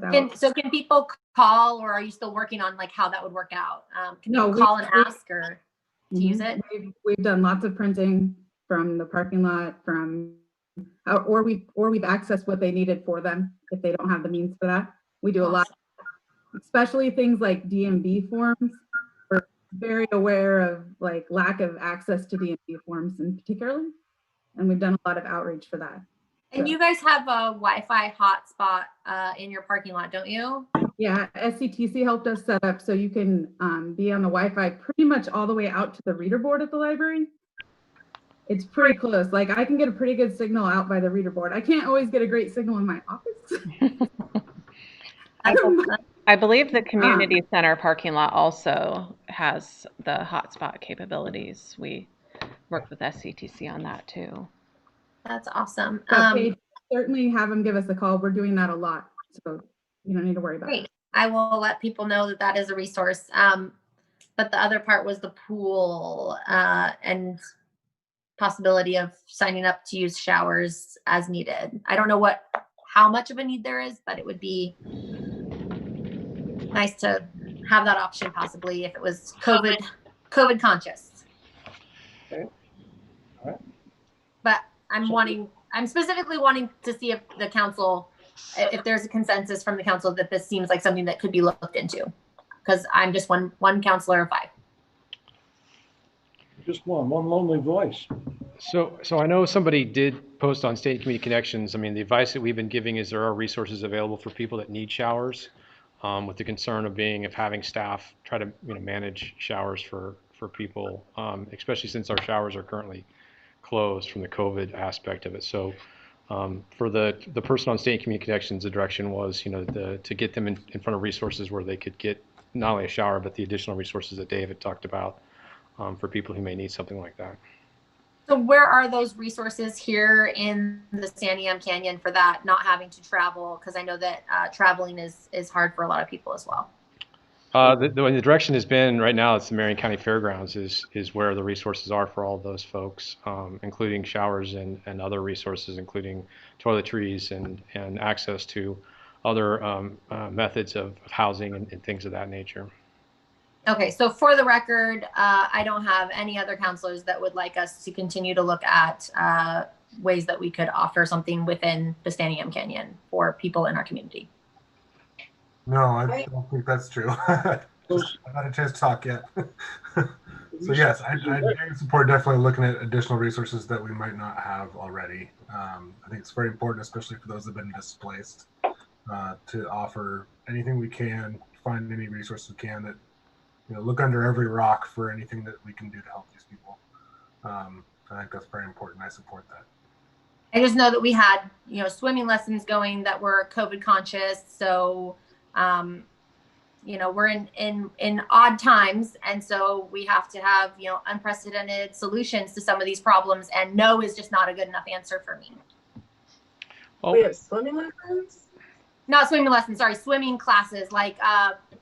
Can people call, or are you still working on like how that would work out? Can you call and ask or to use it? We've done lots of printing from the parking lot, or we've accessed what they needed for them if they don't have the means for that. We do a lot, especially things like DMV forms. We're very aware of like lack of access to DMV forms in particular, and we've done a lot of outreach for that. And you guys have a Wi-Fi hotspot in your parking lot, don't you? Yeah, SCTC helped us set up so you can be on the Wi-Fi pretty much all the way out to the reader board at the library. It's pretty close. Like I can get a pretty good signal out by the reader board. I can't always get a great signal in my office. I believe the community center parking lot also has the hotspot capabilities. We worked with SCTC on that too. That's awesome. Certainly have them give us a call. We're doing that a lot, so you don't need to worry about it. I will let people know that that is a resource. But the other part was the pool and possibility of signing up to use showers as needed. I don't know how much of a need there is, but it would be nice to have that option possibly if it was COVID conscious. Okay. All right. But I'm specifically wanting to see if the council, if there's a consensus from the council that this seems like something that could be looked into, because I'm just one counselor of 5. Just one lonely voice. So I know somebody did post on State Community Connections. I mean, the advice that we've been giving is there are resources available for people that need showers, with the concern of having staff try to manage showers for people, especially since our showers are currently closed from the COVID aspect of it. So for the person on State Community Connections, the direction was, to get them in front of resources where they could get not only a shower, but the additional resources that David talked about for people who may need something like that. So where are those resources here in the Santiam Canyon for that, not having to travel? Because I know that traveling is hard for a lot of people as well. The direction has been right now, it's the Marion County Fairgrounds is where the resources are for all of those folks, including showers and other resources, including toiletries and access to other methods of housing and things of that nature. Okay, so for the record, I don't have any other counselors that would like us to continue to look at ways that we could offer something within the Santiam Canyon for people in our community. No, I don't think that's true. Just I've had a chance to talk yet. So yes, I do support definitely looking at additional resources that we might not have already. I think it's very important, especially for those that have been displaced, to offer anything we can, find any resources we can that, look under every rock for anything that we can do to help these people. I think that's very important. I support that. I just know that we had, swimming lessons going that were COVID conscious. So, we're in odd times. And so we have to have, unprecedented solutions to some of these problems. And no is just not a good enough answer for me. We have swimming lessons? Not swimming lessons, sorry, swimming classes, like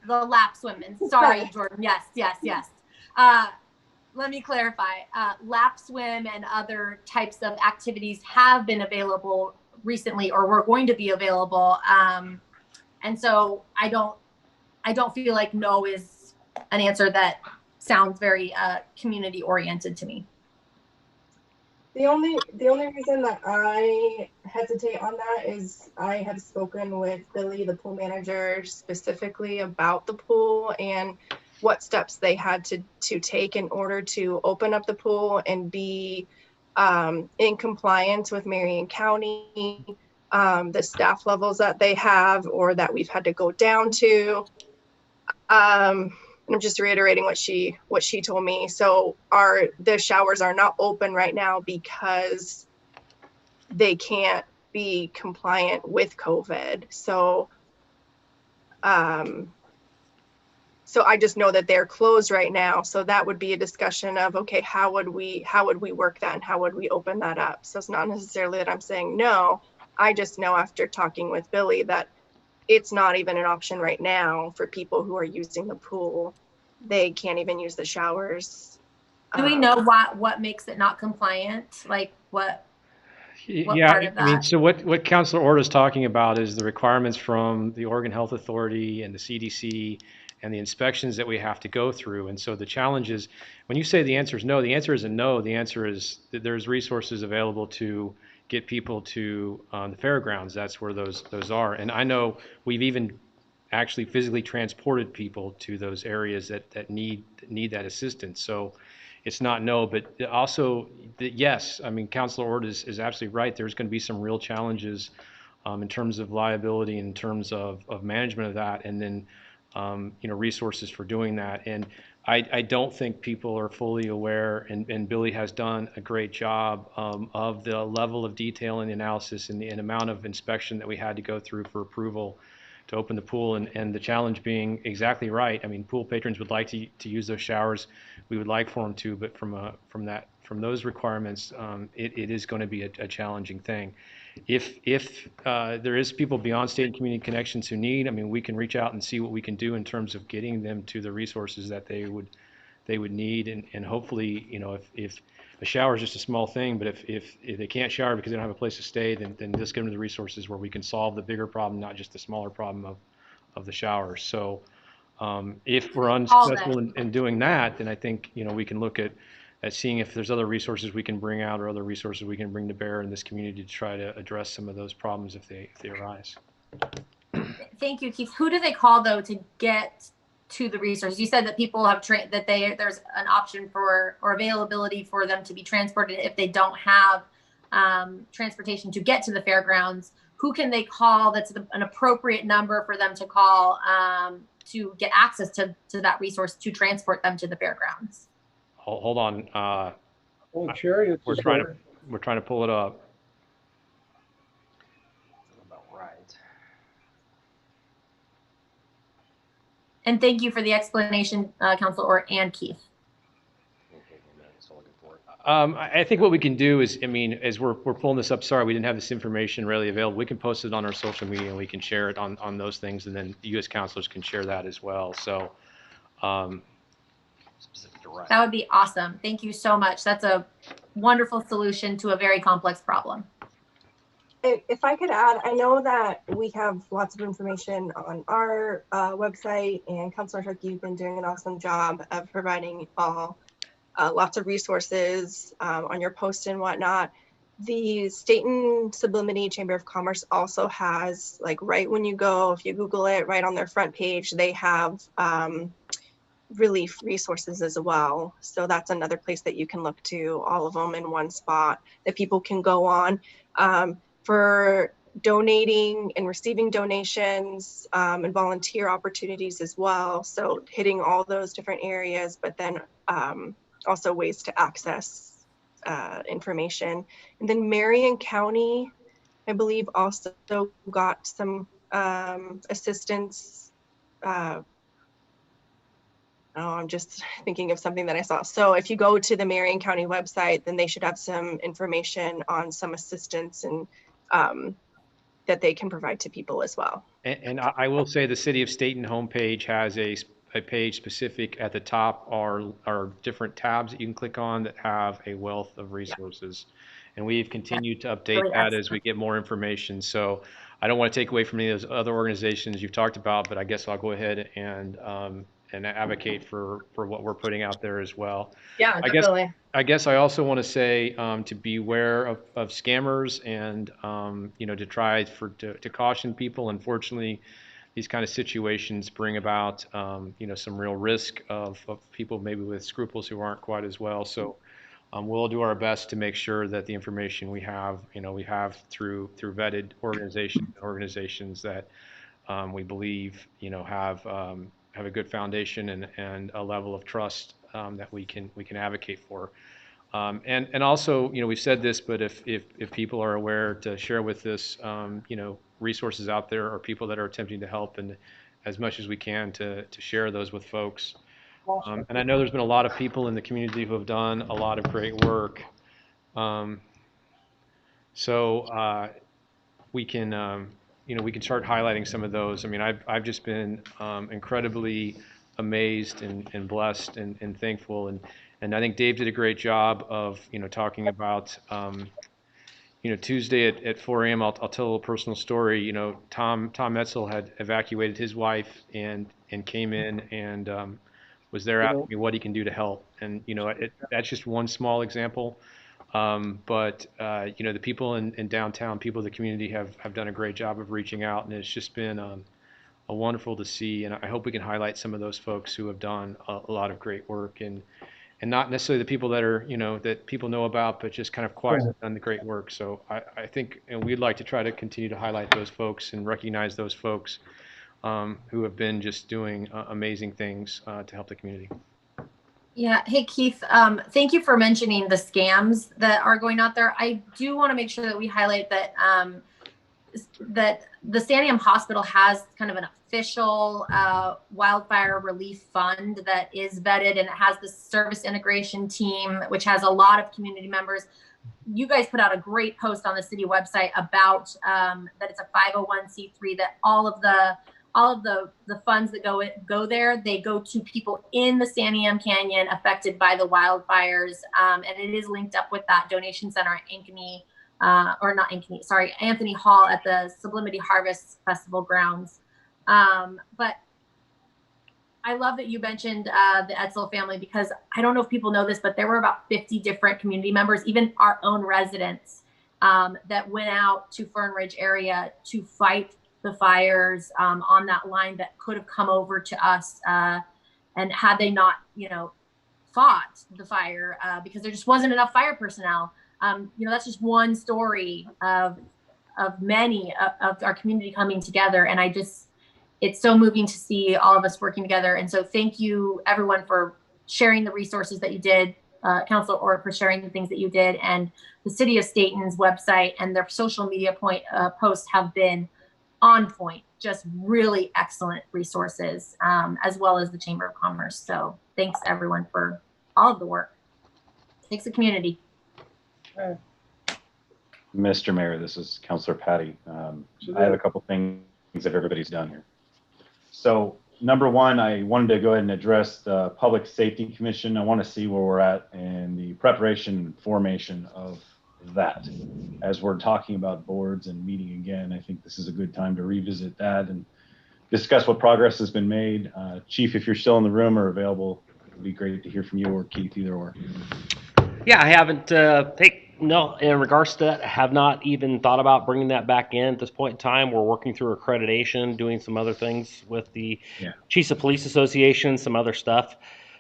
the lap swimming. Sorry, Jordan. Yes. Let me clarify. Lap swim and other types of activities have been available recently, or were going to be available. And so I don't feel like no is an answer that sounds very community oriented to me. The only reason that I hesitate on that is I have spoken with Billy, the pool manager, specifically about the pool and what steps they had to take in order to open up the pool and be in compliance with Marion County, the staff levels that they have or that we've had to go down to. I'm just reiterating what she told me. So the showers are not open right now because they can't be compliant with COVID. So I just know that they're closed right now. So that would be a discussion of, okay, how would we work that and how would we open that up? So it's not necessarily that I'm saying no. I just know after talking with Billy that it's not even an option right now for people who are using the pool. They can't even use the showers. Do we know what makes it not compliant? Like what part of that? I mean, so what Councilor Orta is talking about is the requirements from the Oregon Health Authority and the CDC and the inspections that we have to go through. And so the challenge is, when you say the answer is no, the answer isn't no. The answer is that there's resources available to get people to the fairgrounds. That's where those are. And I know we've even actually physically transported people to those areas that need that assistance. So it's not no, but also yes. I mean, Councilor Ord is absolutely right. There's going to be some real challenges in terms of liability, in terms of management of that, and then resources for doing that. And I don't think people are fully aware, and Billy has done a great job of the level of detail in the analysis and the amount of inspection that we had to go through for approval to open the pool, and the challenge being exactly right. I mean, pool patrons would like to use those showers. We would like for them to, but from those requirements, it is going to be a challenging thing. If there is people beyond State and Community Connections who need, I mean, we can reach out and see what we can do in terms of getting them to the resources that they would need, and hopefully, if a shower is just a small thing, but if they can't shower because they don't have a place to stay, then just give them the resources where we can solve the bigger problem, not just the smaller problem of the shower. So if we're unsuccessful in doing that, then I think we can look at seeing if there's other resources we can bring out or other resources we can bring to bear in this community to try to address some of those problems if they arise. Thank you, Keith. Who do they call though to get to the resources? You said that people have there's an option for or availability for them to be transported if they don't have transportation to get to the fairgrounds. Who can they call that's an appropriate number for them to call to get access to that resource to transport them to the fairgrounds? Hold on. Oh, Chariots We're is trying to there. we're trying to pull it up. About right. And thank you for the explanation, Council Or and Keith. I think what we can do is, I mean, as we're pulling this up, sorry, we didn't have this information readily available. We can post it on our social media and we can share it on those things, and then you as counselors can share that as well. So, specific to right. That would be awesome. Thank you so much. That's a wonderful solution to a very complex problem. If I could add, I know that we have lots of information on our website, and Councilor Hook, you've been doing an awesome job of providing all lots of resources on your post and whatnot. The Stayton Sublimity Chamber of Commerce also has, like, right when you go, if you Google it, right on their front page, they have relief resources as well. So that's another place that you can look to, all of them in one spot that people can go on. For donating and receiving donations and volunteer opportunities as well. So hitting all those different areas, but then also ways to access information. And then Marion County, I believe, also got some assistance. I'm just thinking of something that I saw. So if you go to the Marion County website, then they should have some information on some assistance and that they can provide to people as well. And I will say the City of Stayton homepage has a page specific at the top are different tabs that you can click on that have a wealth of resources. And we've continued to update Really that excellent. as we get more information. So I don't want to take away from any of those other organizations you've talked about, but I guess I'll go ahead and advocate for what we're putting out there as well. Yeah, definitely. I guess I also want to say to beware of scammers and to try to caution people. Unfortunately, these kind of situations bring about some real risk of people maybe with scruples who aren't quite as well. So we'll do our best to make sure that the information we have through vetted organizations that we believe have a good foundation and a level of trust that we can advocate for. And also, we've said this, but if people are aware to share with us, resources out there or people that are attempting to help, and as much as we can to share those with folks. And I know there's been a lot of people in the community who have done a lot of great work. So we can, we can start highlighting some of those. I mean, I've just been incredibly amazed and blessed and thankful. And I think Dave did a great job of, talking about, Tuesday at 4 a.m. I'll tell a little personal story. Tom Etzel had evacuated his wife and came in and was there asking me what he can do to help. And, that's just one small example. But the people in downtown, people of the community have done a great job of reaching out, and it's just been a wonderful to see. And I hope we can highlight some of those folks who have done a lot of great work, and not necessarily the people that are, that people know about, but just kind of quietly done the great work. So I think, and we'd like to try to continue to highlight those folks and recognize those folks who have been just doing amazing things to help the community. Yeah. Hey, Keith, thank you for mentioning the scams that are going out there. I do want to make sure that we highlight that that the Stanium Hospital has kind of an official wildfire relief fund that is vetted, and it has the service integration team, which has a lot of community members. You guys put out a great post on the city website about that it's a 501c3, that all of the funds that go there, they go to people in the Stanium Canyon affected by the wildfires. And it is linked up with that donation center at Ankeny, Anthony Hall at the Sublimity Harvest Festival grounds. But I love that you mentioned the Etzel family, because I don't know if people know this, but there were about 50 different community members, even our own residents, that went out to Fern Ridge area to fight the fires on that line that could have come over to us. And had they not, fought the fire because there just wasn't enough fire personnel. That's just one story of many of our community coming together. And it's so moving to see all of us working together. And so thank you everyone for sharing the resources that you did. Councilor Orr, for sharing the things that you did. And the City of Stayton's website and their social media posts have been on point, just really excellent resources, as well as the Chamber of Commerce. So thanks everyone for all of the work. Thanks the community. Mr. Mayor, this is Councilor Patty. I have a couple things that everybody's done here. So number one, I wanted to go ahead and address the Public Safety Commission. I want to see where we're at in the preparation and formation of that. As we're talking about boards and meeting again, I think this is a good time to revisit that and discuss what progress has been made. Chief, if you're still in the room or available, it'd be great to hear from you, or Keith, either or. Yeah, I haven't, no, in regards to that, I have not even thought about bringing that back in at this point in time. We're working through accreditation, doing some other things with the Chiefs of Police Association, some other stuff.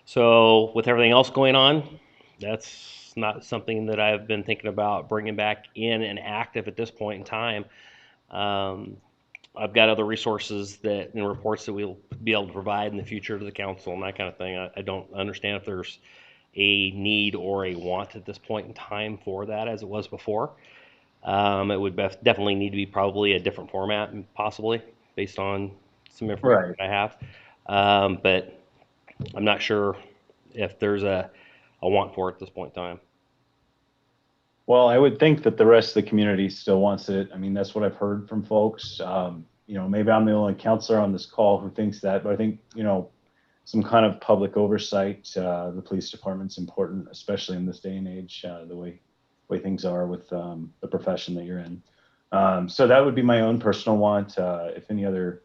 So with everything else going on, that's not something that I've been thinking about bringing back in and active at this point in time. I've got other resources that and reports that we'll be able to provide in the future to the council and that kind of thing. I don't understand if there's a need or a want at this point in time for that as it was before. It would definitely need to be probably a different format, possibly based on some information I have. But I'm not sure if there's a want for it at this point in time. Well, I would think that the rest of the community still wants it. I mean, that's what I've heard from folks. You know, maybe I'm the only counselor on this call who thinks that, but I think, you know, some kind of public oversight, the police department's important, especially in this day and age, the way things are with the profession that you're in. So that would be my own personal want. If any other,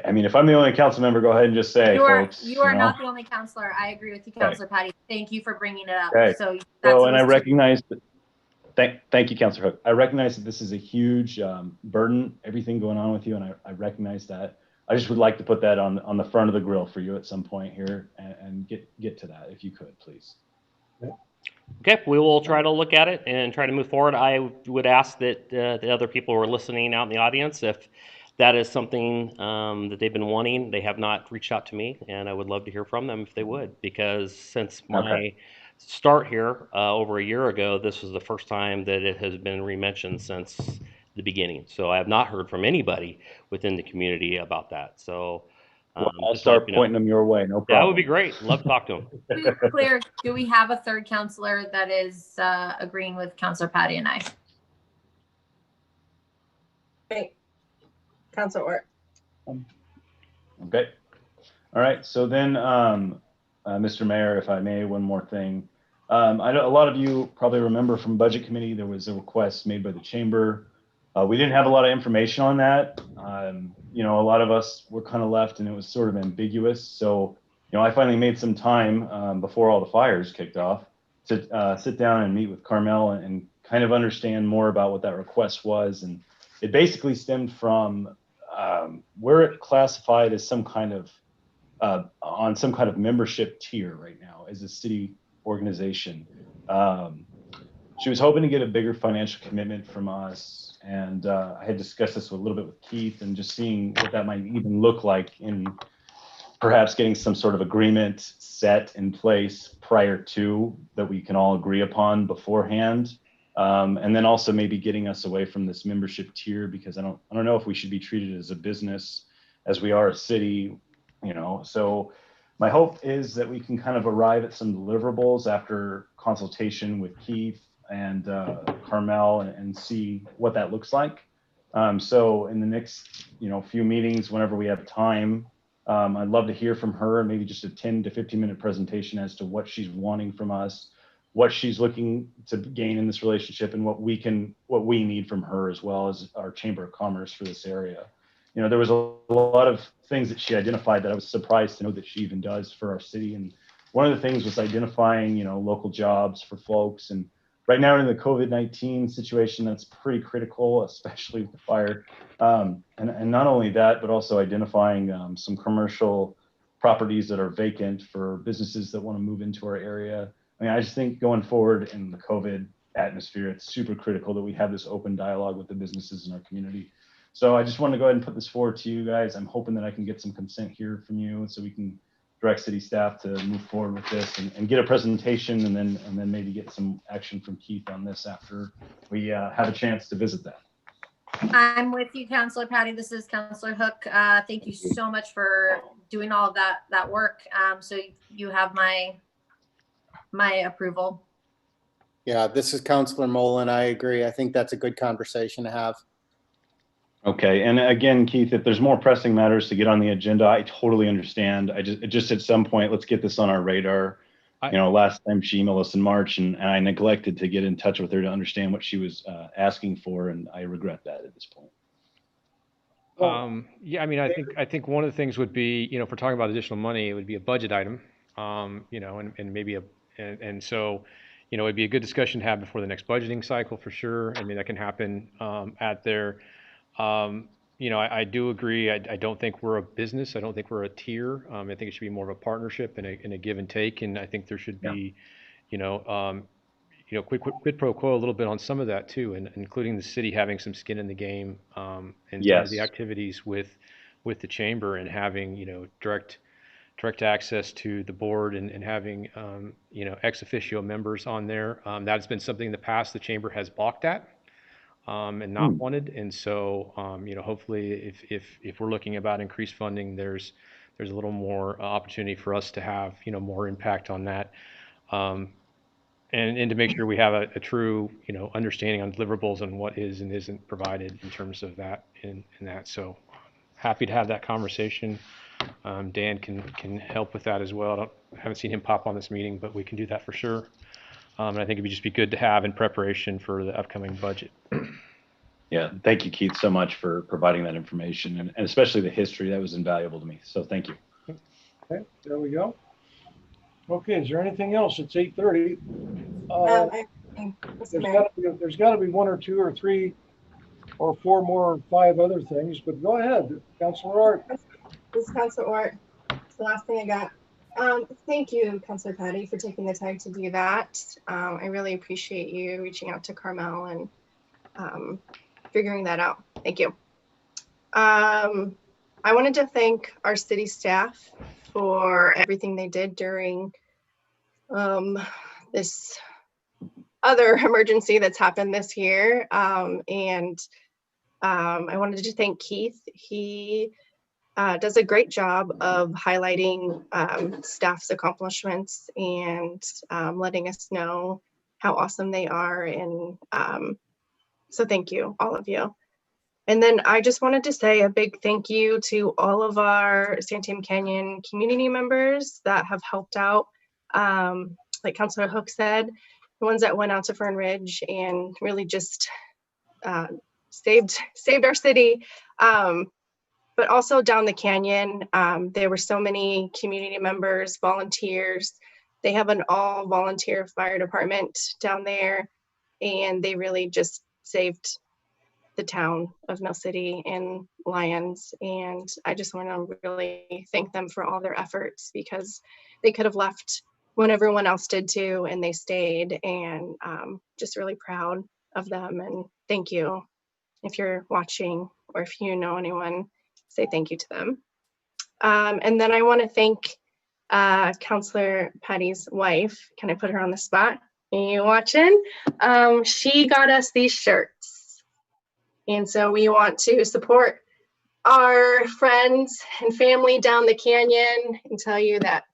I mean, if I'm the only council member, go ahead and just say, folks. You are not the only counselor. I agree with you, Councilor Patty. Thank you for bringing it up. Okay. So, And I recognize that. Thank you, Councilor Hook. I recognize that this is a huge burden, everything going on with you, and I recognize that. I just would like to put that on the front of the grill for you at some point here and get to that if you could, please. Okay, we will try to look at it and try to move forward. I would ask that the other people who are listening out in the audience, if that is something that they've been wanting, they have not reached out to me, and I would love to hear from them if they would, because since my start here over a year ago, this was the first time that it has been re-mentioned since the beginning. So I have not heard from anybody within the community about that. So I'll start pointing them your way. No problem. That would be great. Love to talk to them. To be clear, do we have a third counselor that is agreeing with Councilor Patty and I? Great. Councilor Orr. Okay. All right. So then, Mr. Mayor, if I may, one more thing. I know a lot of you probably remember from Budget Committee, there was a request made by the Chamber. We didn't have a lot of information on that. You know, a lot of us were kind of left and it was sort of ambiguous. So, you know, I finally made some time before all the fires kicked off to sit down and meet with Carmel and kind of understand more about what that request was. And it basically stemmed from where it classified as some kind of on some kind of membership tier right now as a city organization. She was hoping to get a bigger financial commitment from us. And I had discussed this a little bit with Keith and just seeing what that might even look like in perhaps getting some sort of agreement set in place prior to that we can all agree upon beforehand. And then also maybe getting us away from this membership tier, because I don't know if we should be treated as a business as we are a city, you know. So my hope is that we can kind of arrive at some deliverables after consultation with Keith and Carmel and see what that looks like. So in the next, you know, few meetings, whenever we have time, I'd love to hear from her and maybe just a 10 to 15 minute presentation as to what she's wanting from us, what she's looking to gain in this relationship, and what we need from her, as well as our Chamber of Commerce for this area. You know, there was a lot of things that she identified that I was surprised to know that she even does for our city. And one of the things was identifying, you know, local jobs for folks. And right now in the COVID-19 situation, that's pretty critical, especially with the fire. And not only that, but also identifying some commercial properties that are vacant for businesses that want to move into our area. I mean, I just think going forward in the COVID atmosphere, it's super critical that we have this open dialogue with the businesses in our community. So I just want to go ahead and put this forward to you guys. I'm hoping that I can get some consent here from you so we can direct city staff to move forward with this and get a presentation and then maybe get some action from Keith on this after we have a chance to visit that. I'm with you, Councilor Patty. This is Councilor Hook. Thank you so much for doing all of that work. So you have my approval. Yeah, this is Councilor Mullen. I agree. I think that's a good conversation to have. Okay, and again, Keith, if there's more pressing matters to get on the agenda, I totally understand. Just at some point, let's get this on our radar. Last time she emailed us in March, and I neglected to get in touch with her to understand what she was asking for, and I regret that at this point. Yeah, I mean, I think one of the things would be, if we're talking about additional money, it would be a budget item, and maybe so, it'd be a good discussion to have before the next budgeting cycle for sure. I mean, that can happen at there. I do agree. I don't think we're a business. I don't think we're a tier. I think it should be more of a partnership and a give and take. And I think there should be, quid pro quo a little bit on some of that too, and including the city having some skin in the game, and some of the activities with the chamber and having, direct access to the board and having, ex officio members on there. That's been something in the past the chamber has balked at. And not wanted. And so, hopefully if we're looking about increased funding, there's a little more opportunity for us to have, more impact on that. And to make sure we have a true, understanding on deliverables and what is and isn't provided in terms of that and that. So happy to have that conversation. Dan can help with that as well. I haven't seen him pop on this meeting, but we can do that for sure. And I think it would just be good to have in preparation for the upcoming budget. Yeah, thank you, Keith, so much for providing that information and especially the history. That was invaluable to me. So thank you. Okay, there we go. Okay, is there anything else? It's 8:30. There's got to be one or two or three or four more or five other things, but go ahead, Councilor Art. This is Councilor Art. It's the last thing I got. Thank you, Councilor Patty, for taking the time to do that. I really appreciate you reaching out to Carmel and figuring that out. Thank you. I wanted to thank our city staff for everything they did during this other emergency that's happened this year. And I wanted to thank Keith. He does a great job of highlighting staff's accomplishments and letting us know how awesome they are. And so thank you, all of you. And then I just wanted to say a big thank you to all of our Santiam Canyon community members that have helped out. Like Councilor Hook said, the ones that went out to Fern Ridge and really just saved our city. But also down the canyon, there were so many community members, volunteers. They have an all volunteer fire department down there, and they really just saved the town of Mill City and Lyons. And I just want to really thank them for all their efforts, because they could have left when everyone else did too, and they stayed, and just really proud of them. And thank you. If you're watching or if you know anyone, say thank you to them. And then I want to thank Councilor Patty's wife. Can I put her on the spot? Are you watching? She got us these shirts. And so we want to support our friends and family down the canyon and tell you that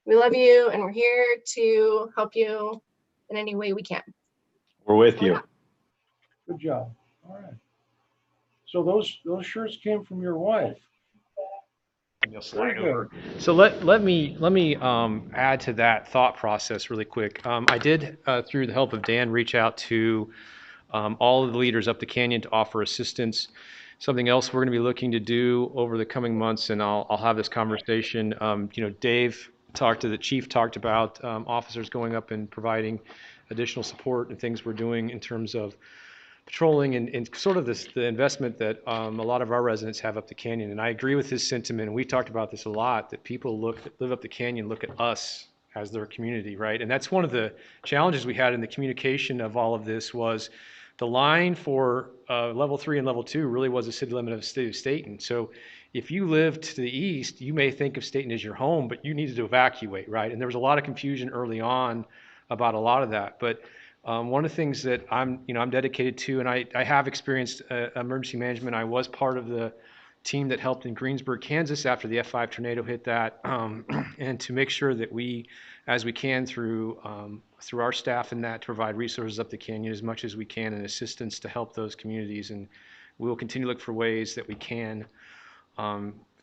we love you and we're here to help you in any way we can. We're with you. Good job. All right. So those shirts came from your wife. So let me add to that thought process really quick. I did, through the help of Dan, reach out to all of the leaders up the canyon to offer assistance. Something else we're going to be looking to do over the coming months, and I'll have this conversation. Dave the chief talked about officers going up and providing additional support and things we're doing in terms of patrolling and sort of the investment that a lot of our residents have up the canyon. And I agree with his sentiment. And we talked about this a lot, that people that live up the canyon look at us as their community, right? And that's one of the challenges we had in the communication of all of this. Was the line for level 3 and level 2 really was the city limit of the city of Stayton. So if you live to the east, you may think of Stayton as your home, but you needed to evacuate, right? And there was a lot of confusion early on about a lot of that. But one of the things that I'm dedicated to, and I have experienced emergency management. I was part of the team that helped in Greensburg, Kansas after the F5 tornado hit that, and to make sure that we, as we can through our staff and that, to provide resources up the canyon as much as we can and assistance to help those communities. And we will continue to look for ways that we can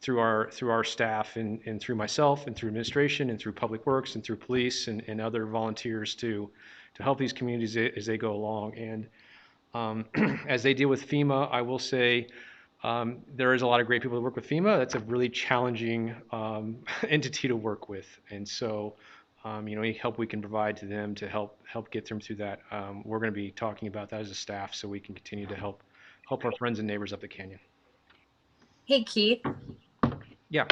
through our staff and through myself and through administration and through public works and through police and other volunteers to help these communities as they go along. And as they deal with FEMA, I will say there is a lot of great people that work with FEMA. That's a really challenging entity to work with. And so any help we can provide to them to help get them through that, we're going to be talking about that as a staff so we can continue to help our friends and neighbors up the canyon. Hey, Keith. Yeah.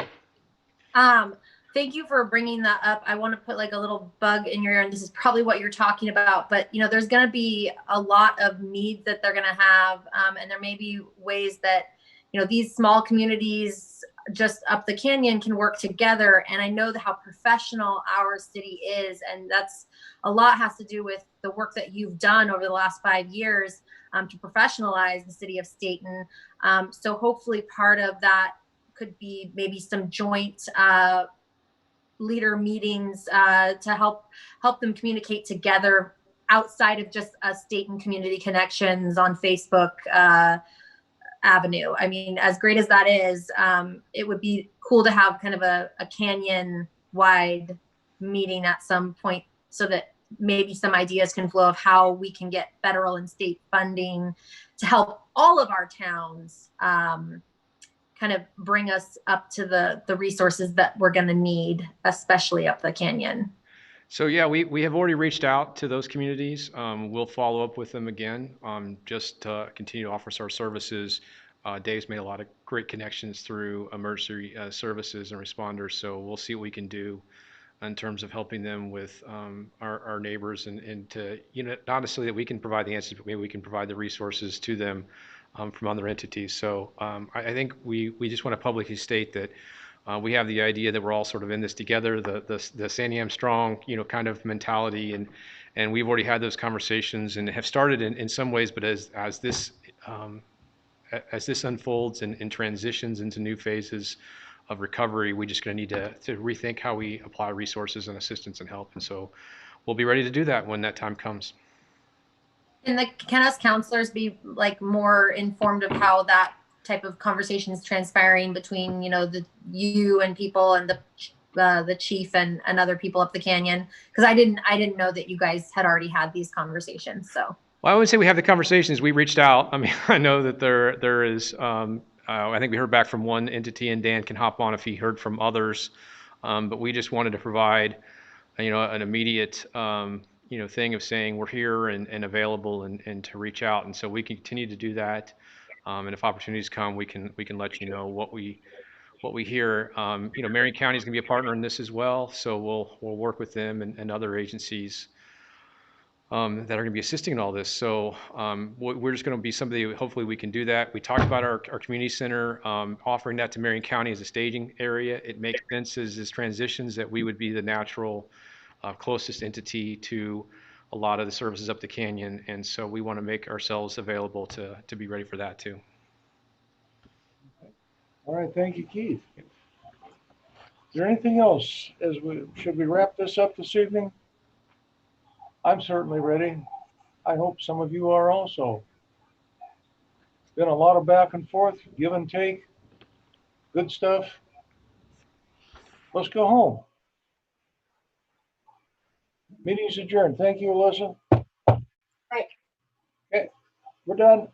Thank you for bringing that up. I want to put like a little bug in your ear, and this is probably what you're talking about, but there's going to be a lot of needs that they're going to have. And there may be ways that, these small communities just up the canyon can work together. And I know how professional our city is. And that's a lot has to do with the work that you've done over the last 5 years to professionalize the city of Stayton. So hopefully part of that could be maybe some joint leader meetings to help them communicate together outside of just a Stayton Community Connections on Facebook avenue. I mean, as great as that is, it would be cool to have kind of a canyon-wide meeting at some point so that maybe some ideas can flow of how we can get federal and state funding to help all of our towns kind of bring us up to the resources that we're going to need, especially up the canyon. So yeah, we have already reached out to those communities. We'll follow up with them again, just to continue to offer our services. Dave's made a lot of great connections through emergency services and responders. So we'll see what we can do in terms of helping them with our neighbors and to, not necessarily that we can provide the answers, but maybe we can provide the resources to them from other entities. So I think we just want to publicly state that we have the idea that we're all sort of in this together, the Sandy Am Strong, kind of mentality, and we've already had those conversations and have started in some ways, but as this unfolds and transitions into new phases of recovery, we're just going to need to rethink how we apply resources and assistance and help. And so we'll be ready to do that when that time comes. And can us counselors be like more informed of how that type of conversation is transpiring between, you and people and the chief and other people up the canyon? Because I didn't know that you guys had already had these conversations. So. Well, I would say we have the conversations. We reached out. I mean, I know that there is. I think we heard back from one entity, and Dan can hop on if he heard from others. But we just wanted to provide, an immediate, thing of saying we're here and available and to reach out. And so we can continue to do that. And if opportunities come, we can let you know what we hear. Marion County is going to be a partner in this as well. So we'll work with them and other agencies that are going to be assisting in all this. So we're just going to be somebody, hopefully we can do that. We talked about our community center, offering that to Marion County as a staging area. It makes sense as this transitions that we would be the natural closest entity to a lot of the services up the canyon. And so we want to make ourselves available to be ready for that too. All right, thank you, Keith. Is there anything else should we wrap this up this evening? I'm certainly ready. I hope some of you are also. It's been a lot of back and forth, give and take, good stuff. Let's go home. Meeting's adjourned. Thank you, Alyssa. Right. Okay, we're done.